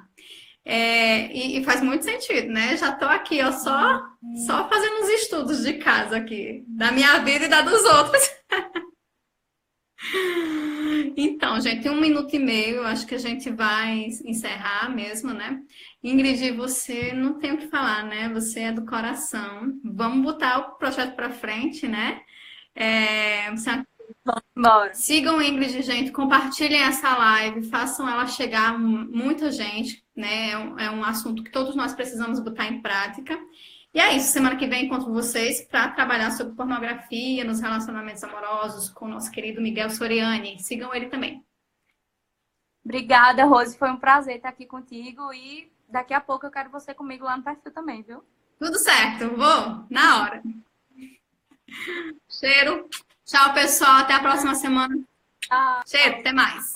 E faz muito sentido, né? Já estou aqui, ó, só fazendo uns estudos de casa aqui, da minha vida e da dos outros. Então, gente, 1 minuto e meio, eu acho que a gente vai encerrar mesmo, né? Ingrid, você não tem o que falar, né? Você é do coração. Vamos botar o projeto para frente, né? Bora. Sigam Ingrid, gente, compartilhem essa live, façam ela chegar a muita gente, né? É um assunto que todos nós precisamos botar em prática. E é isso, semana que vem encontro vocês para trabalhar sobre pornografia nos relacionamentos amorosos com o nosso querido Miguel Soriani. Sigam ele também. Obrigada, Rose. Foi um prazer estar aqui contigo e daqui a pouco eu quero você comigo lá no perfil também, viu? Tudo certo, vou na hora. Cheiro. Tchau, pessoal. Até a próxima semana. Cheiro, até mais.